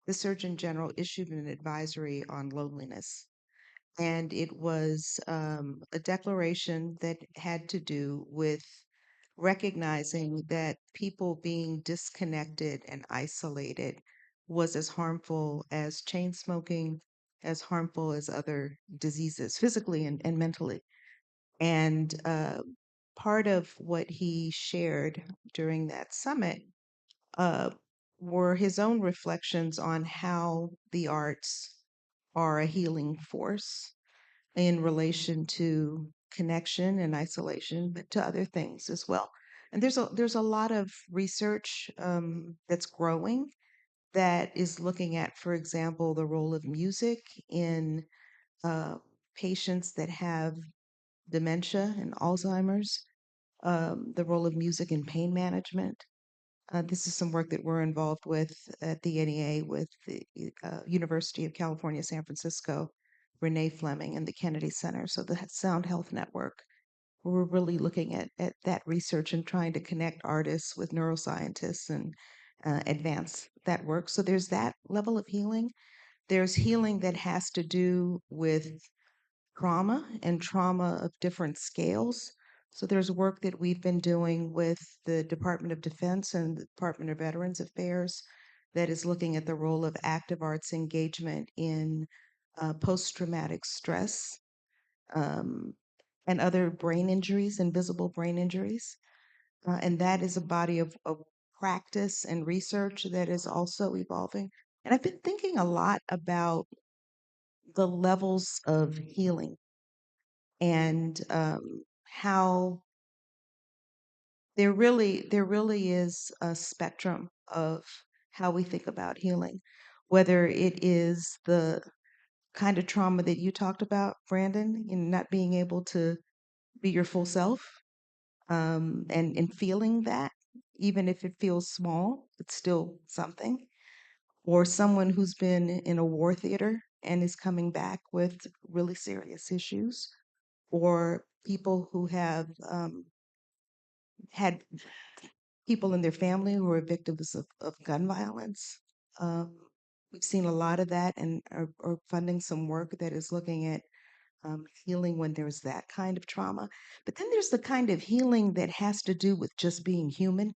the Surgeon General issued an advisory on loneliness. And it was a declaration that had to do with recognizing that people being disconnected and isolated was as harmful as chain smoking, as harmful as other diseases, physically and mentally. And part of what he shared during that summit uh, were his own reflections on how the arts are a healing force in relation to connection and isolation, but to other things as well. And there's a lot of research that's growing that is looking at, for example, the role of music in uh, patients that have dementia and Alzheimer's, the role of music in pain management. This is some work that we're involved with at the NEA with the University of California, San Francisco, Renee Fleming, and the Kennedy Center. So the Sound Health Network, we're really looking at that research and trying to connect artists with neuroscientists and advance that work. So there's that level of healing. There's healing that has to do with trauma and trauma of different scales. So there's work that we've been doing with the Department of Defense and the Department of Veterans Affairs that is looking at the role of active arts engagement in post-traumatic stress um, and other brain injuries, invisible brain injuries. And that is a body of practice and research that is also evolving. And I've been thinking a lot about the levels of healing and how there really is a spectrum of how we think about healing, whether it is the kind of trauma that you talked about, Brandon, in not being able to be your full self, and feeling that, even if it feels small, it's still something. Or someone who's been in a war theater and is coming back with really serious issues, or people who have had people in their family who are victims of gun violence. Um, we've seen a lot of that and are funding some work that is looking at healing when there's that kind of trauma. But then there's the kind of healing that has to do with just being human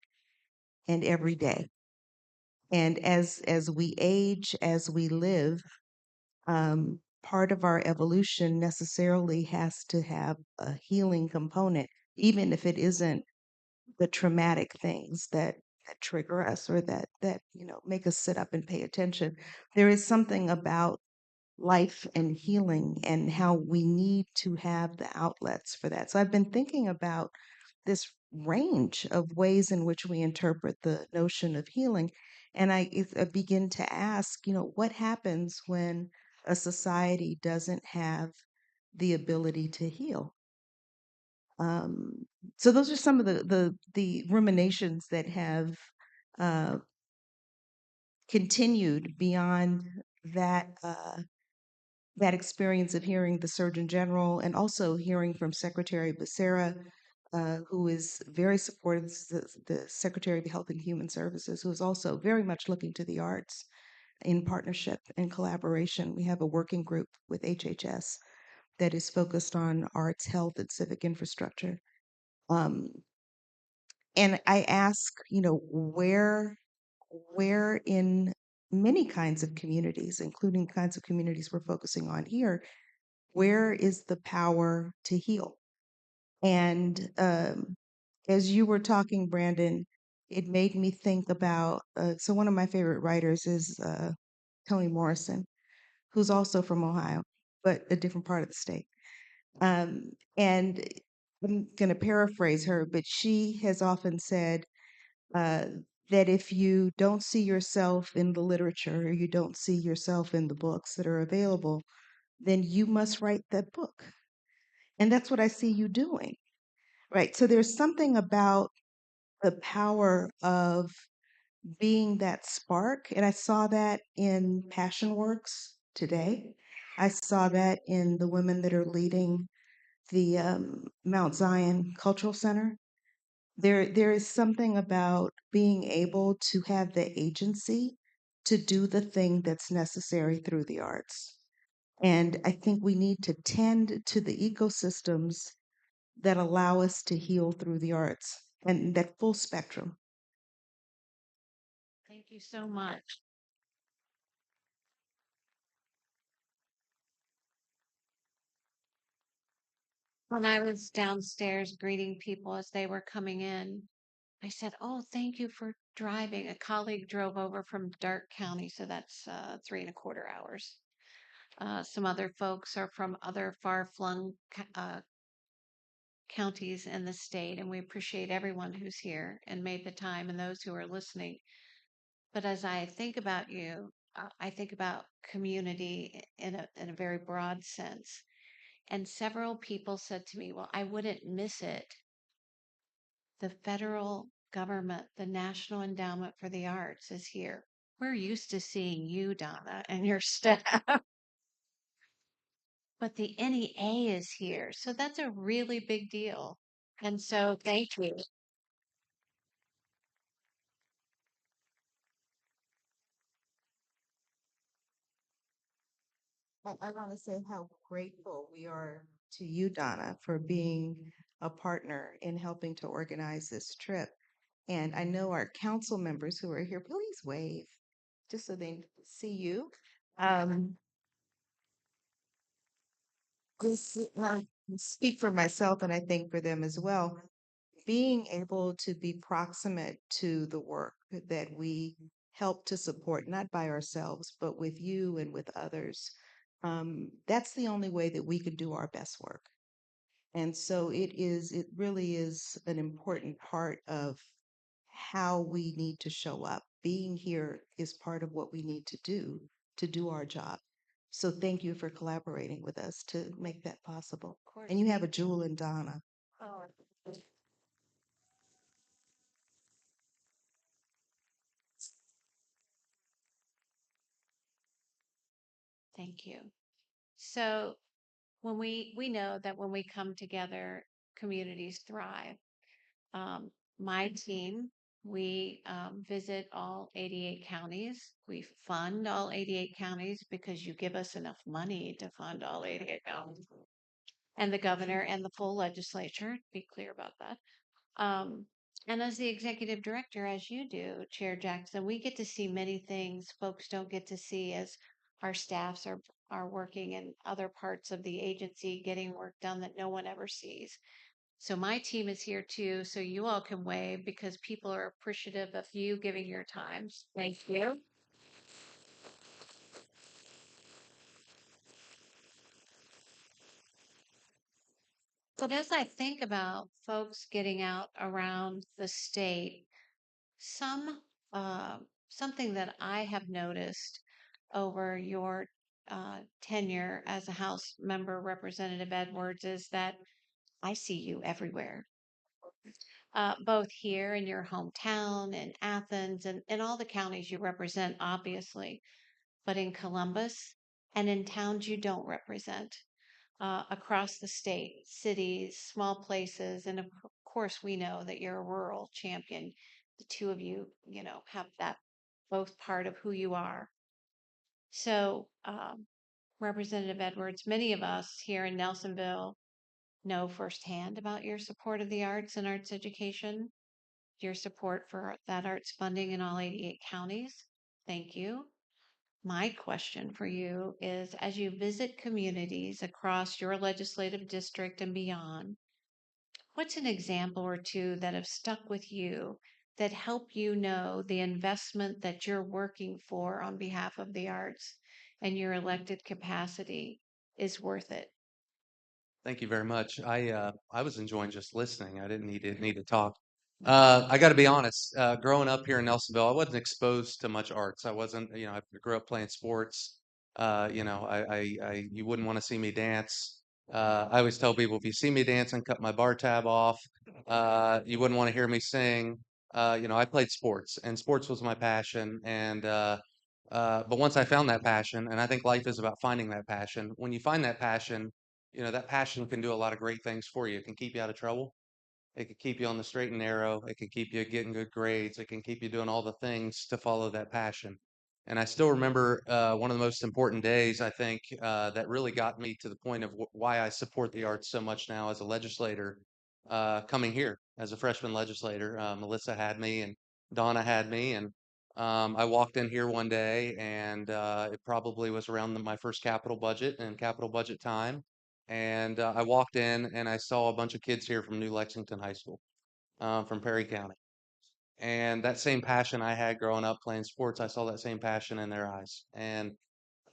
and every day. And as we age, as we live, part of our evolution necessarily has to have a healing component, even if it isn't the traumatic things that trigger us or that make us sit up and pay attention. There is something about life and healing and how we need to have the outlets for that. So I've been thinking about this range of ways in which we interpret the notion of healing. And I begin to ask, what happens when a society doesn't have the ability to heal? Um, so those are some of the ruminations that have uh, continued beyond that experience of hearing the Surgeon General and also hearing from Secretary Becerra, who is very supportive, the Secretary of Health and Human Services, who is also very much looking to the arts in partnership and collaboration. We have a working group with HHS that is focused on arts, health, and civic infrastructure. Um, and I ask, where in many kinds of communities, including kinds of communities we're focusing on here, where is the power to heal? And as you were talking, Brandon, it made me think about. So one of my favorite writers is Toni Morrison, who's also from Ohio, but a different part of the state. And I'm going to paraphrase her, but she has often said uh, that if you don't see yourself in the literature or you don't see yourself in the books that are available, then you must write that book. And that's what I see you doing, right? So there's something about the power of being that spark. And I saw that in Passion Works today. I saw that in the women that are leading the Mount Zion Cultural Center. There is something about being able to have the agency to do the thing that's necessary through the arts. And I think we need to tend to the ecosystems that allow us to heal through the arts and that full spectrum. Thank you so much. When I was downstairs greeting people as they were coming in, I said, "Oh, thank you for driving." A colleague drove over from Darke County, so that's 3.25 hours. Some other folks are from other far-flung counties in the state, and we appreciate everyone who's here and made the time and those who are listening. But as I think about you, I think about community in a very broad sense. And several people said to me, well, I wouldn't miss it. The federal government, the National Endowment for the Arts is here. We're used to seeing you, Donna, and your staff, but the NEA is here. So that's a really big deal. And so thank you. I want to say how grateful we are to you, Donna, for being a partner in helping to organize this trip. And I know our council members who are here, please wave just so they see you. Um, this, speak for myself and I think for them as well. Being able to be proximate to the work that we help to support, not by ourselves, but with you and with others, that's the only way that we can do our best work. And so it really is an important part of how we need to show up. Being here is part of what we need to do our job. So thank you for collaborating with us to make that possible. Of course, And you have a jewel in Donna. oh, thank you. So when we know that when we come together, communities thrive. My team, we visit all 88 counties. We fund all 88 counties because you give us enough money to fund all 88 counties. And the governor and the full legislature, be clear about that. Um, and as the executive director, as you do, Chair Jackson, we get to see many things folks don't get to see as our staffs are working in other parts of the agency, getting work done that no one ever sees. So my team is here too, so you all can wave because people are appreciative of you giving your times. Thank you. But as I think about folks getting out around the state, some uh, something that I have noticed over your tenure as a House member, Representative Edwards, is that I see you everywhere, both here in your hometown in Athens and in all the counties you represent, obviously, but in Columbus and in towns you don't represent, across the state, cities, small places, and of course, we know that you're a rural champion. The two of you, have that both part of who you are. So, Representative Edwards, many of us here in Nelsonville know firsthand about your support of the arts and arts education, your support for that arts funding in all 88 counties. Thank you. My question for you is as you visit communities across your legislative district and beyond, what's an example or two that have stuck with you that help you know the investment that you're working for on behalf of the arts and your elected capacity is worth it? Thank you very much. I was enjoying just listening. I didn't need to talk. I got to be honest. Growing up here in Nelsonville, I wasn't exposed to much arts. I wasn't, I grew up playing sports. You wouldn't want to see me dance. I always tell people if you see me dancing, cut my bar tab off. You wouldn't want to hear me sing. I played sports, and sports was my passion. But once I found that passion, and I think life is about finding that passion. When you find that passion, that passion can do a lot of great things for you. It can keep you out of trouble. It can keep you on the straight and narrow. It can keep you getting good grades. It can keep you doing all the things to follow that passion. And I still remember one of the most important days, I think, that really got me to the point of why I support the arts so much now as a legislator, coming here as a freshman legislator. Melissa had me and Donna had me. And I walked in here one day, and it probably was around my first capital budget and capital budget time. And I walked in and I saw a bunch of kids here from New Lexington High School, from Perry County. And that same passion I had growing up playing sports, I saw that same passion in their eyes. And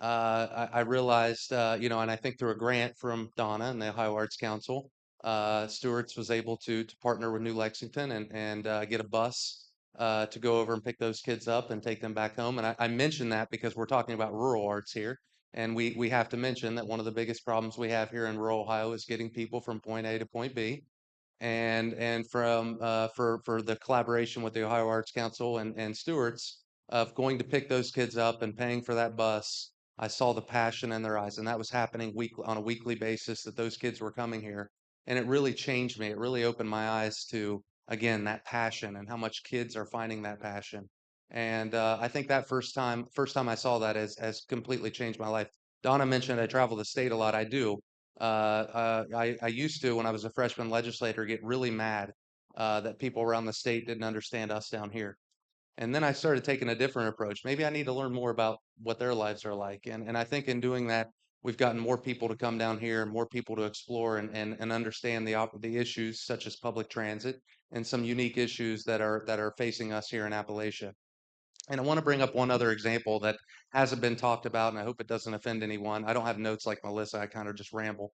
I realized, and I think through a grant from Donna and the Ohio Arts Council, Stewart's was able to partner with New Lexington and get a bus to go over and pick those kids up and take them back home. And I mention that because we're talking about rural arts here. And we have to mention that one of the biggest problems we have here in rural Ohio is getting people from point A to point B. And from for the collaboration with the Ohio Arts Council and Stewart's of going to pick those kids up and paying for that bus, I saw the passion in their eyes, and that was happening on a weekly basis that those kids were coming here, and it really changed me. It really opened my eyes to again that passion and how much kids are finding that passion. And I think that first time I saw that has completely changed my life. Donna mentioned I travel the state a lot. I do. I used to, when I was a freshman legislator, get really mad that people around the state didn't understand us down here. And then I started taking a different approach. Maybe I need to learn more about what their lives are like. And I think in doing that, we've gotten more people to come down here, more people to explore and understand the issues such as public transit and some unique issues that are facing us here in Appalachia. And I want to bring up one other example that hasn't been talked about, and I hope it doesn't offend anyone. I don't have notes like Melissa. I kind of just ramble.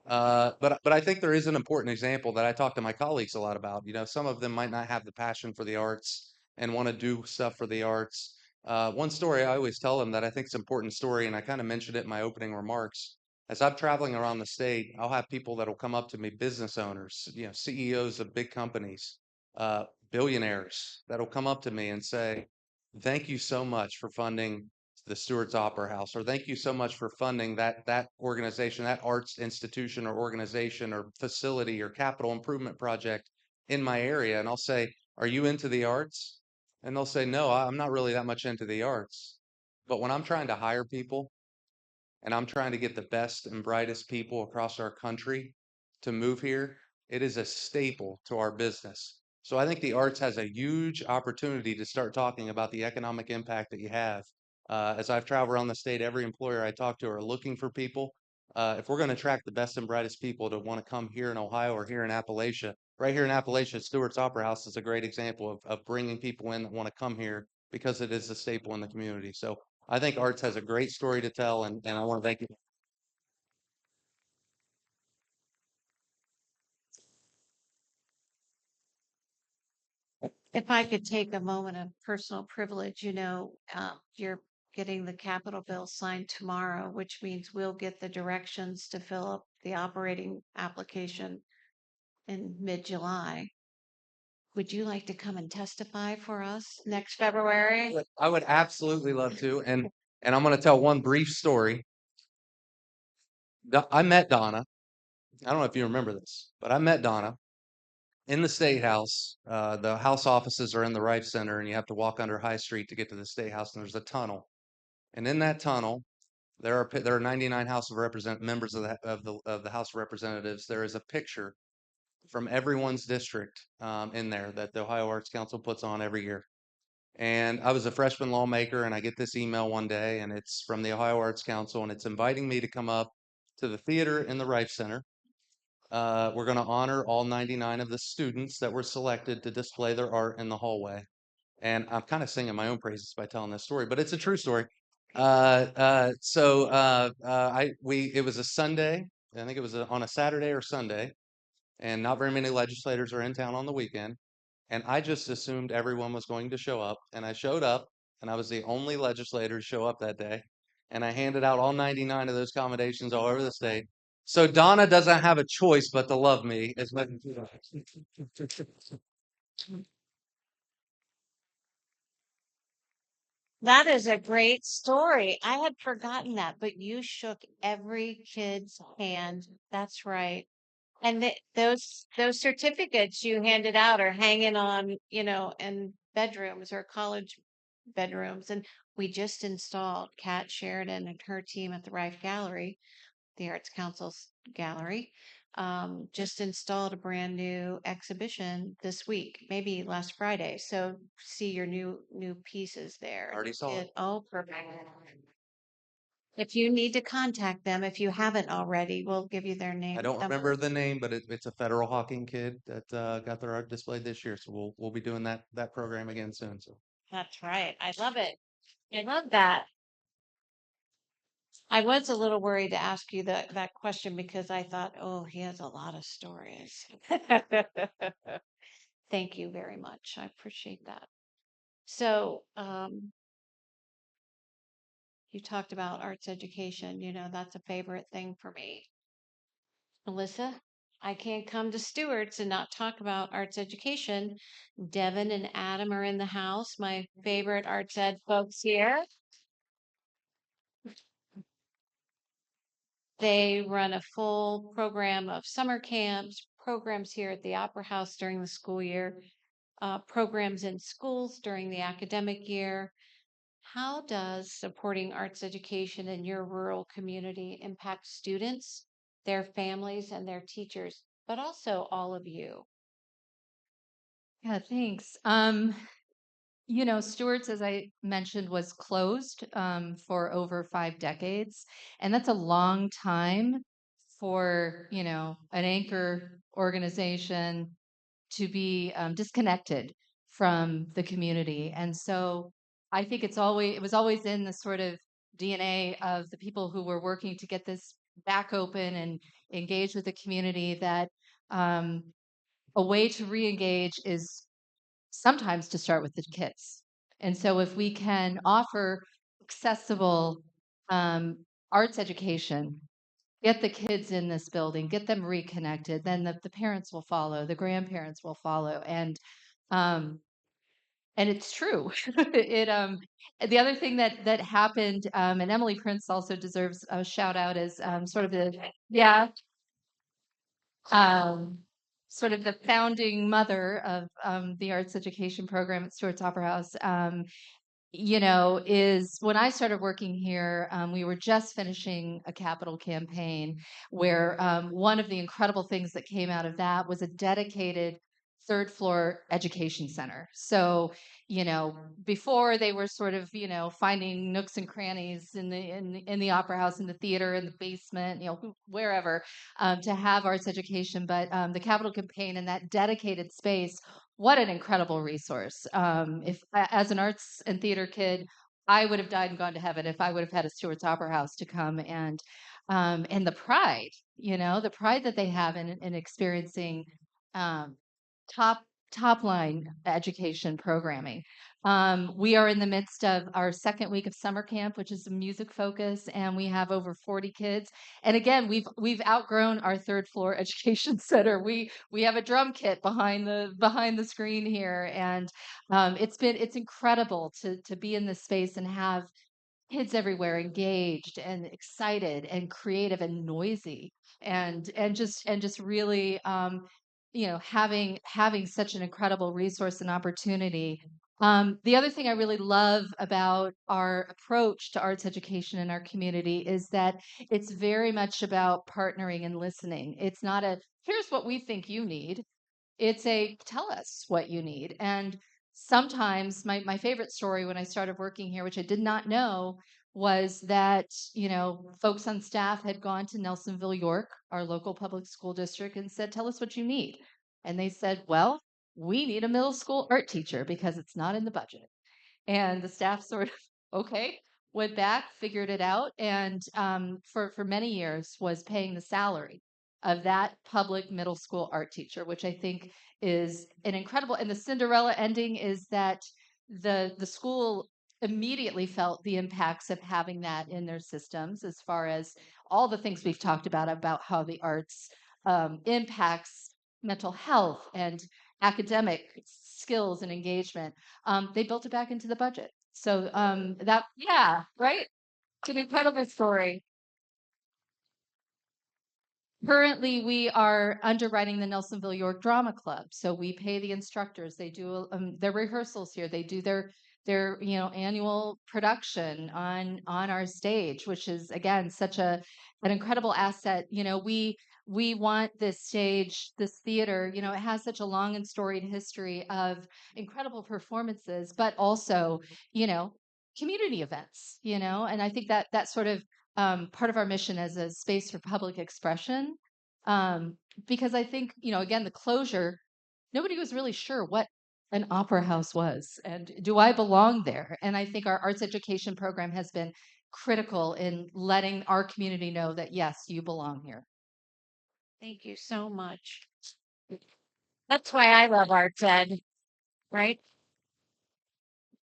But I think there is an important example that I talk to my colleagues a lot about. You know, some of them might not have the passion for the arts and want to do stuff for the arts. One story I always tell them that I think is an important story, and I kind of mentioned it in my opening remarks. As I'm traveling around the state, I'll have people that'll come up to me, business owners, you know, CEOs of big companies, uh, billionaires that'll come up to me and say, "Thank you so much for funding the Stewart's Opera House," or "Thank you so much for funding that organization, that arts institution or organization or facility or capital improvement project in my area." And I'll say, "Are you into the arts?" And they'll say, "No, I'm not really that much into the arts." But when I'm trying to hire people and I'm trying to get the best and brightest people across our country to move here, it is a staple to our business. So I think the arts has a huge opportunity to start talking about the economic impact that you have. As I've traveled around the state, every employer I talk to are looking for people. If we're going to attract the best and brightest people to want to come here in Ohio or here in Appalachia, right here in Appalachia, Stewart's Opera House is a great example of bringing people in that want to come here because it is a staple in the community. So I think arts has a great story to tell, and I want to thank you. If I could take a moment of personal privilege, you're getting the capital bill signed tomorrow, which means we'll get the directions to fill up the operating application in mid-July. Would you like to come and testify for us next February? I would absolutely love to, and I'm going to tell one brief story. I met Donna. I don't know if you remember this, but I met Donna in the State House. The House offices are in the Rife Center, and you have to walk under High Street to get to the State House. And there's a tunnel, and in that tunnel, there are 99 House of Represent members of the House of Representatives. There is a picture from everyone's district in there that the Ohio Arts Council puts on every year. And I was a freshman lawmaker, and I get this email one day, and it's from the Ohio Arts Council, and it's inviting me to come up to the theater in the Rife Center. We're going to honor all 99 of the students that were selected to display their art in the hallway. And I'm kind of singing my own praises by telling this story, but it's a true story. It was a Sunday. I think it was on a Saturday or Sunday, and not very many legislators are in town on the weekend. And I just assumed everyone was going to show up. And I showed up, and I was the only legislator to show up that day. And I handed out all 99 of those accommodations all over the state. So Donna doesn't have a choice but to love me as much as That is a great story. I had forgotten that, but you shook every kid's hand. That's right. And those certificates you handed out are hanging on, in bedrooms or college bedrooms. And we just installed Kat Sheridan and her team at the Rife Gallery, the Arts Council's gallery, just installed a brand new exhibition this week, maybe last Friday. So see your new pieces there. already saw it. Oh, perfect. If you need to contact them, if you haven't already, we'll give you their name. I don't remember the name, but it's a federal hawking kid that got their art displayed this year. So we'll be doing that program again soon. So That's right. I love it. I love that. I was a little worried to ask you that question because I thought, oh, he has a lot of stories. Thank you very much. I appreciate that. So, You talked about arts education. That's a favorite thing for me. Melissa, I can't come to Stewart's and not talk about arts education. Devin and Adam are in the house, my favorite arts ed folks here. They run a full program of summer camps, programs here at the Opera House during the school year, programs in schools during the academic year. How does supporting arts education in your rural community impact students, their families, and their teachers, but also all of you? Yeah, thanks. Stewart's, as I mentioned, was closed for over 5 decades, and that's a long time for, an anchor organization to be disconnected from the community. And so I think it was always in the sort of DNA of the people who were working to get this back open and engage with the community that um, a way to re-engage is sometimes to start with the kids. And so if we can offer accessible um, arts education, get the kids in this building, get them reconnected, then the parents will follow, the grandparents will follow. Um, and it's true. The other thing that happened, and Emily Prince also deserves a shout out as sort of the yeah um, sort of the founding mother of the arts education program at Stewart's Opera House. Is when I started working here, we were just finishing a capital campaign where one of the incredible things that came out of that was a dedicated third floor education center. So, before they were sort of, finding nooks and crannies in the opera house, in the theater, in the basement, wherever, to have arts education. But the capital campaign and that dedicated space, what an incredible resource. If as an arts and theater kid, I would have died and gone to heaven if I would have had a Stewart's Opera House to come and the pride, the pride that they have in experiencing um, top top line education programming. We are in the midst of our second week of summer camp, which is a music focus, and we have over 40 kids. And again, we've outgrown our third floor education center. We have a drum kit behind the screen here, and it's incredible to be in this space and have kids everywhere engaged and excited and creative and noisy and just really having such an incredible resource and opportunity. The other thing I really love about our approach to arts education in our community is that it's very much about partnering and listening. It's not a here's what we think you need. It's a tell us what you need. And sometimes my favorite story when I started working here, which I did not know, was that, folks on staff had gone to Nelsonville, York, our local public school district, and said, tell us what you need. And they said, well, we need a middle school art teacher because it's not in the budget. And the staff sort of, okay, went back, figured it out, and for many years was paying the salary of that public middle school art teacher, which I think is an incredible. And the Cinderella ending is that the school immediately felt the impacts of having that in their systems, as far as all the things we've talked about how the arts impacts mental health and academic skills and engagement. They built it back into the budget. So yeah, right? It's an incredible story. Currently, we are underwriting the Nelsonville York Drama Club. So we pay the instructors. They do their rehearsals here. They do their annual production on our stage, which is again such an incredible asset. We want this stage, this theater. It has such a long and storied history of incredible performances, but also community events. And I think that sort of part of our mission as a space for public expression. Um, because I think, again, the closure, nobody was really sure what an opera house was and do I belong there? And I think our arts education program has been critical in letting our community know that, yes, you belong here. Thank you so much. That's why I love arts ed, right?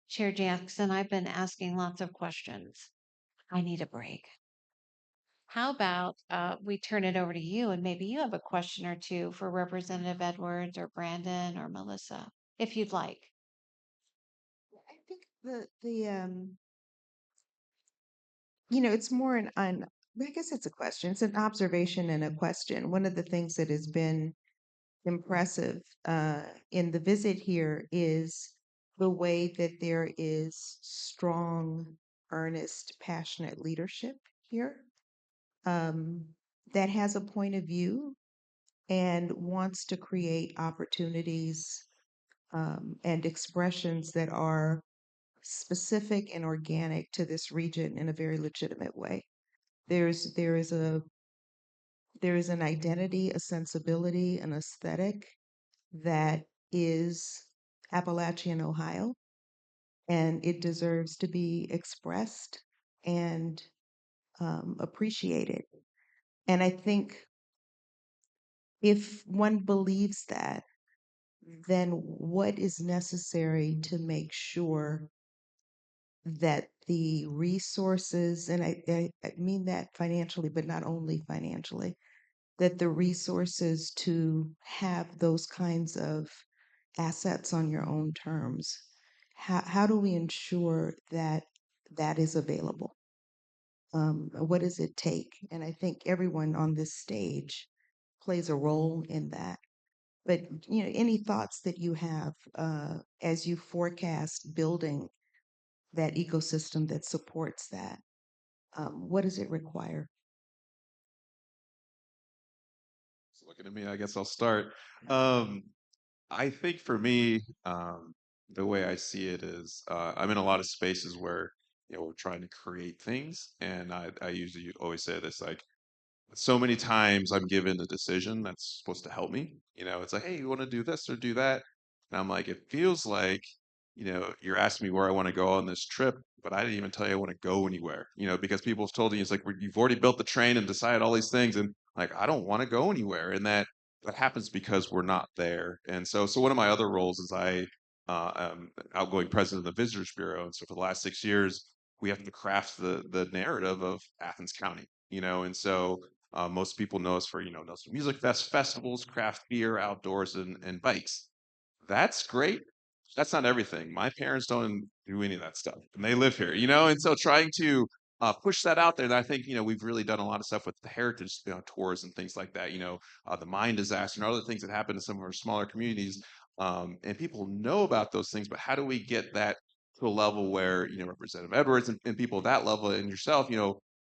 Chair Jackson, I've been asking lots of questions. I need a break. How about we turn it over to you, and maybe you have a question or two for Representative Edwards or Brandon or Melissa, if you'd like. I think it's more I guess it's a question. It's an observation and a question. One of the things that has been impressive in the visit here is the way that there is strong, earnest, passionate leadership here um, that has a point of view and wants to create opportunities and expressions that are specific and organic to this region in a very legitimate way. There's there is a there is an identity, a sensibility, an aesthetic that is Appalachian Ohio, and it deserves to be expressed and appreciated. And I think if one believes that, then what is necessary to make sure that the resources, and I mean that financially, but not only financially, that the resources to have those kinds of assets on your own terms, how do we ensure that that is available? What does it take? And I think everyone on this stage plays a role in that. But any thoughts that you have as you forecast building that ecosystem that supports that? What does it require? So looking at me, I guess I'll start. Um, I think for me, the way I see it is I'm in a lot of spaces where we're trying to create things, and I usually always say this like so many times I'm given a decision that's supposed to help me. It's like, hey, you want to do this or do that? And I'm like, it feels like, you're asking me where I want to go on this trip, but I didn't even tell you I want to go anywhere, because people have told you it's like, you've already built the train and decided all these things. And like, I don't want to go anywhere. And that happens because we're not there. And so one of my other roles is am outgoing president of the Visitors Bureau. And so for the last 6 years, we have to craft the narrative of Athens County, and so most people know us for, Nelson Music festivals, craft beer, outdoors, and bikes. That's great. That's not everything. My parents don't do any of that stuff, and they live here, and so trying to push that out there. And I think, we've really done a lot of stuff with the heritage tours and things like that, the mine disaster and other things that happen in some of our smaller communities. And people know about those things, but how do we get that to a level where, Representative Edwards and people at that level and yourself,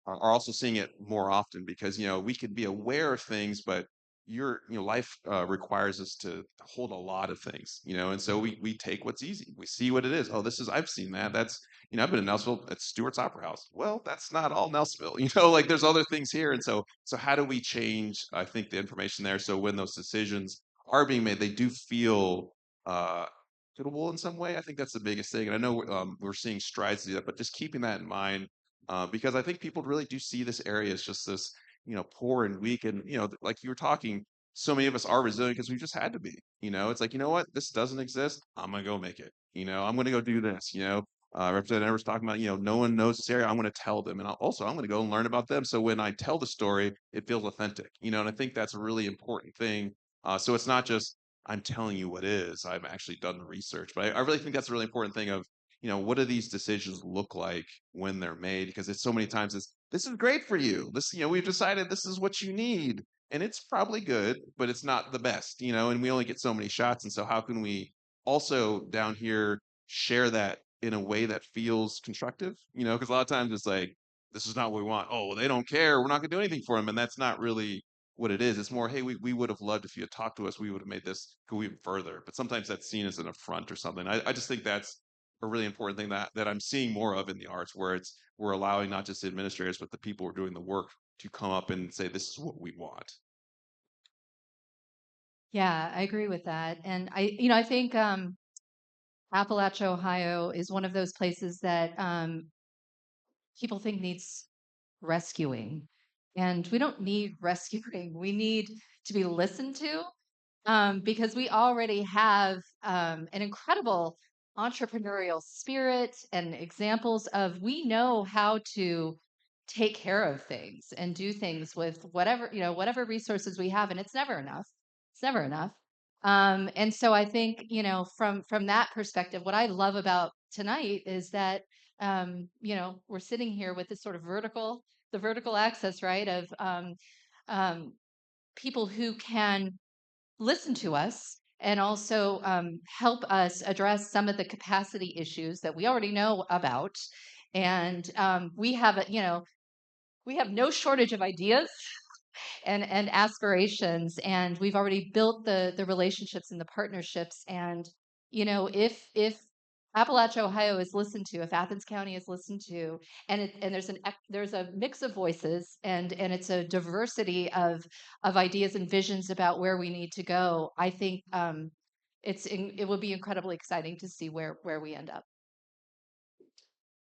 are also seeing it more often because we can be aware of things, but life requires us to hold a lot of things, and so we take what's easy. We see what it is. Oh, this is I've seen that. That's I've been in Nelsonville at Stuart's Opera House. Well, that's not all Nelsonville, like there's other things here, and so how do we change? I think the information there so when those decisions are being made, they do feel uh, equitable in some way. I think that's the biggest thing, and I know we're seeing strides to do that, but just keeping that in mind because I think people really do see this area as just this, poor and weak. And, like you were talking, so many of us are resilient because we just had to be. It's like, you know what? This doesn't exist. I'm going to go make it. I'm going to go do this. Representative was talking about, no one knows this area. I'm going to tell them. And I'm going to go and learn about them. So when I tell the story, it feels authentic, and I think that's a really important thing. So it's not just, I'm telling you what is, I've actually done the research, but I really think that's a really important thing of, what do these decisions look like when they're made? Because it's so many times this is great for you. This, we've decided this is what you need. And it's probably good, but it's not the best, and we only get so many shots. And so how can we also down here share that in a way that feels constructive? Because a lot of times it's like, this is not what we want. Oh, well, they don't care. We're not gonna do anything for them. And that's not really what it is. It's more, hey, we would have loved if you had talked to us, we would have made this go even further. But sometimes that's seen as an affront or something. I just think that's a really important thing that I'm seeing more of in the arts, where we're allowing not just the administrators, but the people who are doing the work to come up and say, this is what we want. Yeah, I agree with that. And I think Appalachia, Ohio is one of those places that people think needs rescuing. And we don't need rescuing. We need to be listened to because we already have an incredible entrepreneurial spirit and examples of we know how to take care of things and do things with whatever, whatever resources we have. And it's never enough. It's never enough. And so I think, from that perspective, what I love about tonight is that, we're sitting here with this sort of the vertical access, right, of um, people who can listen to us and also help us address some of the capacity issues that we already know about. And we have no shortage of ideas and aspirations, and we've already built the relationships and the partnerships. And if Appalachia, Ohio is listened to, if Athens County is listened to, and there's a mix of voices, and it's a diversity of ideas and visions about where we need to go, I think it will be incredibly exciting to see where we end up.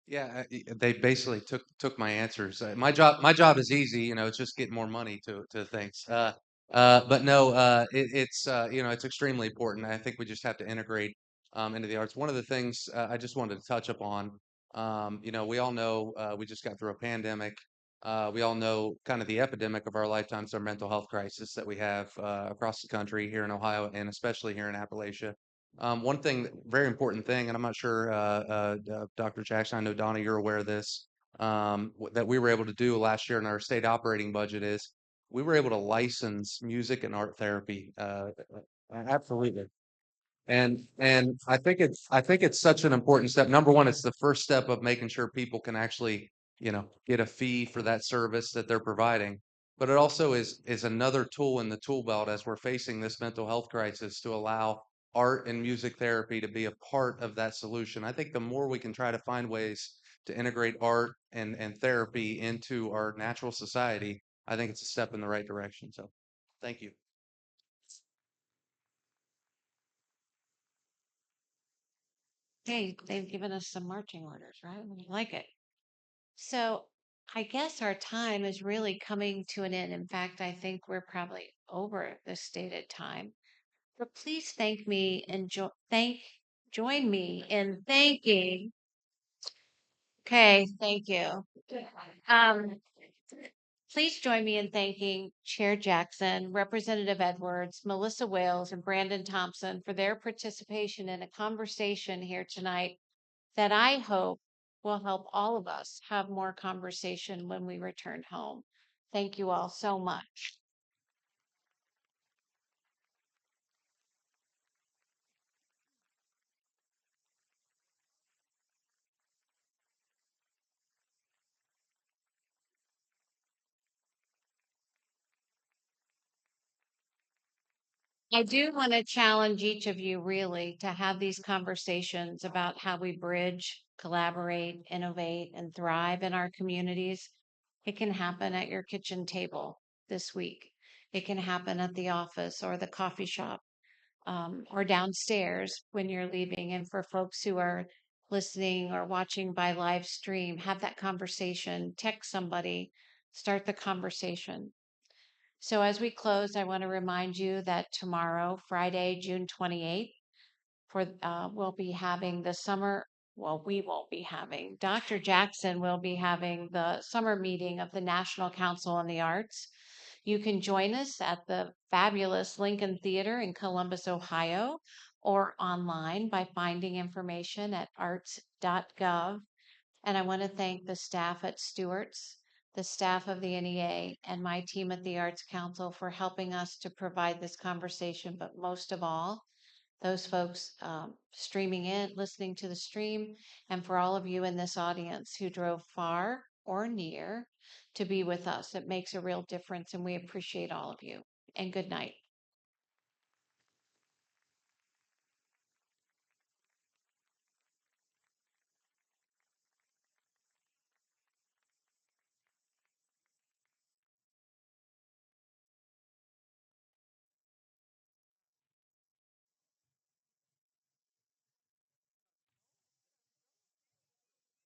Yeah, they basically took my answers. My job is easy, it's just getting more money to things. But no, it's it's extremely important. I think we just have to integrate into the arts. One of the things I just wanted to touch upon, we all know we just got through a pandemic. We all know kind of the epidemic of our lifetimes, our mental health crisis that we have across the country here in Ohio and especially here in Appalachia. One thing, very important thing, and I'm not sure, Dr. Jackson, I know Donna, you're aware of this, that we were able to do last year in our state operating budget is we were able to license music and art therapy. Absolutely. And I think it's such an important step. Number one, it's the first step of making sure people can actually, get a fee for that service that they're providing. But it also is another tool in the tool belt as we're facing this mental health crisis to allow art and music therapy to be a part of that solution. I think the more we can try to find ways to integrate art and therapy into our natural society, I think it's a step in the right direction. So thank you. Hey, they've given us some marching orders, right? We like it. So I guess our time is really coming to an end. In fact, I think we're probably over the stated time. But please thank me and join me in thanking. Okay, thank you. Um, Please join me in thanking Chair Jackson, Representative Edwards, Melissa Wales, and Brandon Thompson for their participation in a conversation here tonight that I hope will help all of us have more conversation when we return home. Thank you all so much. I do want to challenge each of you really to have these conversations about how we bridge, collaborate, innovate, and thrive in our communities. It can happen at your kitchen table this week. It can happen at the office or the coffee shop, or downstairs when you're leaving. And for folks who are listening or watching by live stream, have that conversation, text somebody, start the conversation. So as we close, I want to remind you that tomorrow, Friday, June 28th, we'll be having the summer. Well, we won't be having. Dr. Jackson will be having the summer meeting of the National Council on the Arts. You can join us at the fabulous Lincoln Theater in Columbus, Ohio, or online by finding information at arts.gov. And I want to thank the staff at Stuart's, the staff of the NEA, and my team at the Arts Council for helping us to provide this conversation. But most of all, those folks streaming in, listening to the stream, and for all of you in this audience who drove far or near to be with us. It makes a real difference, and we appreciate all of you. And good night.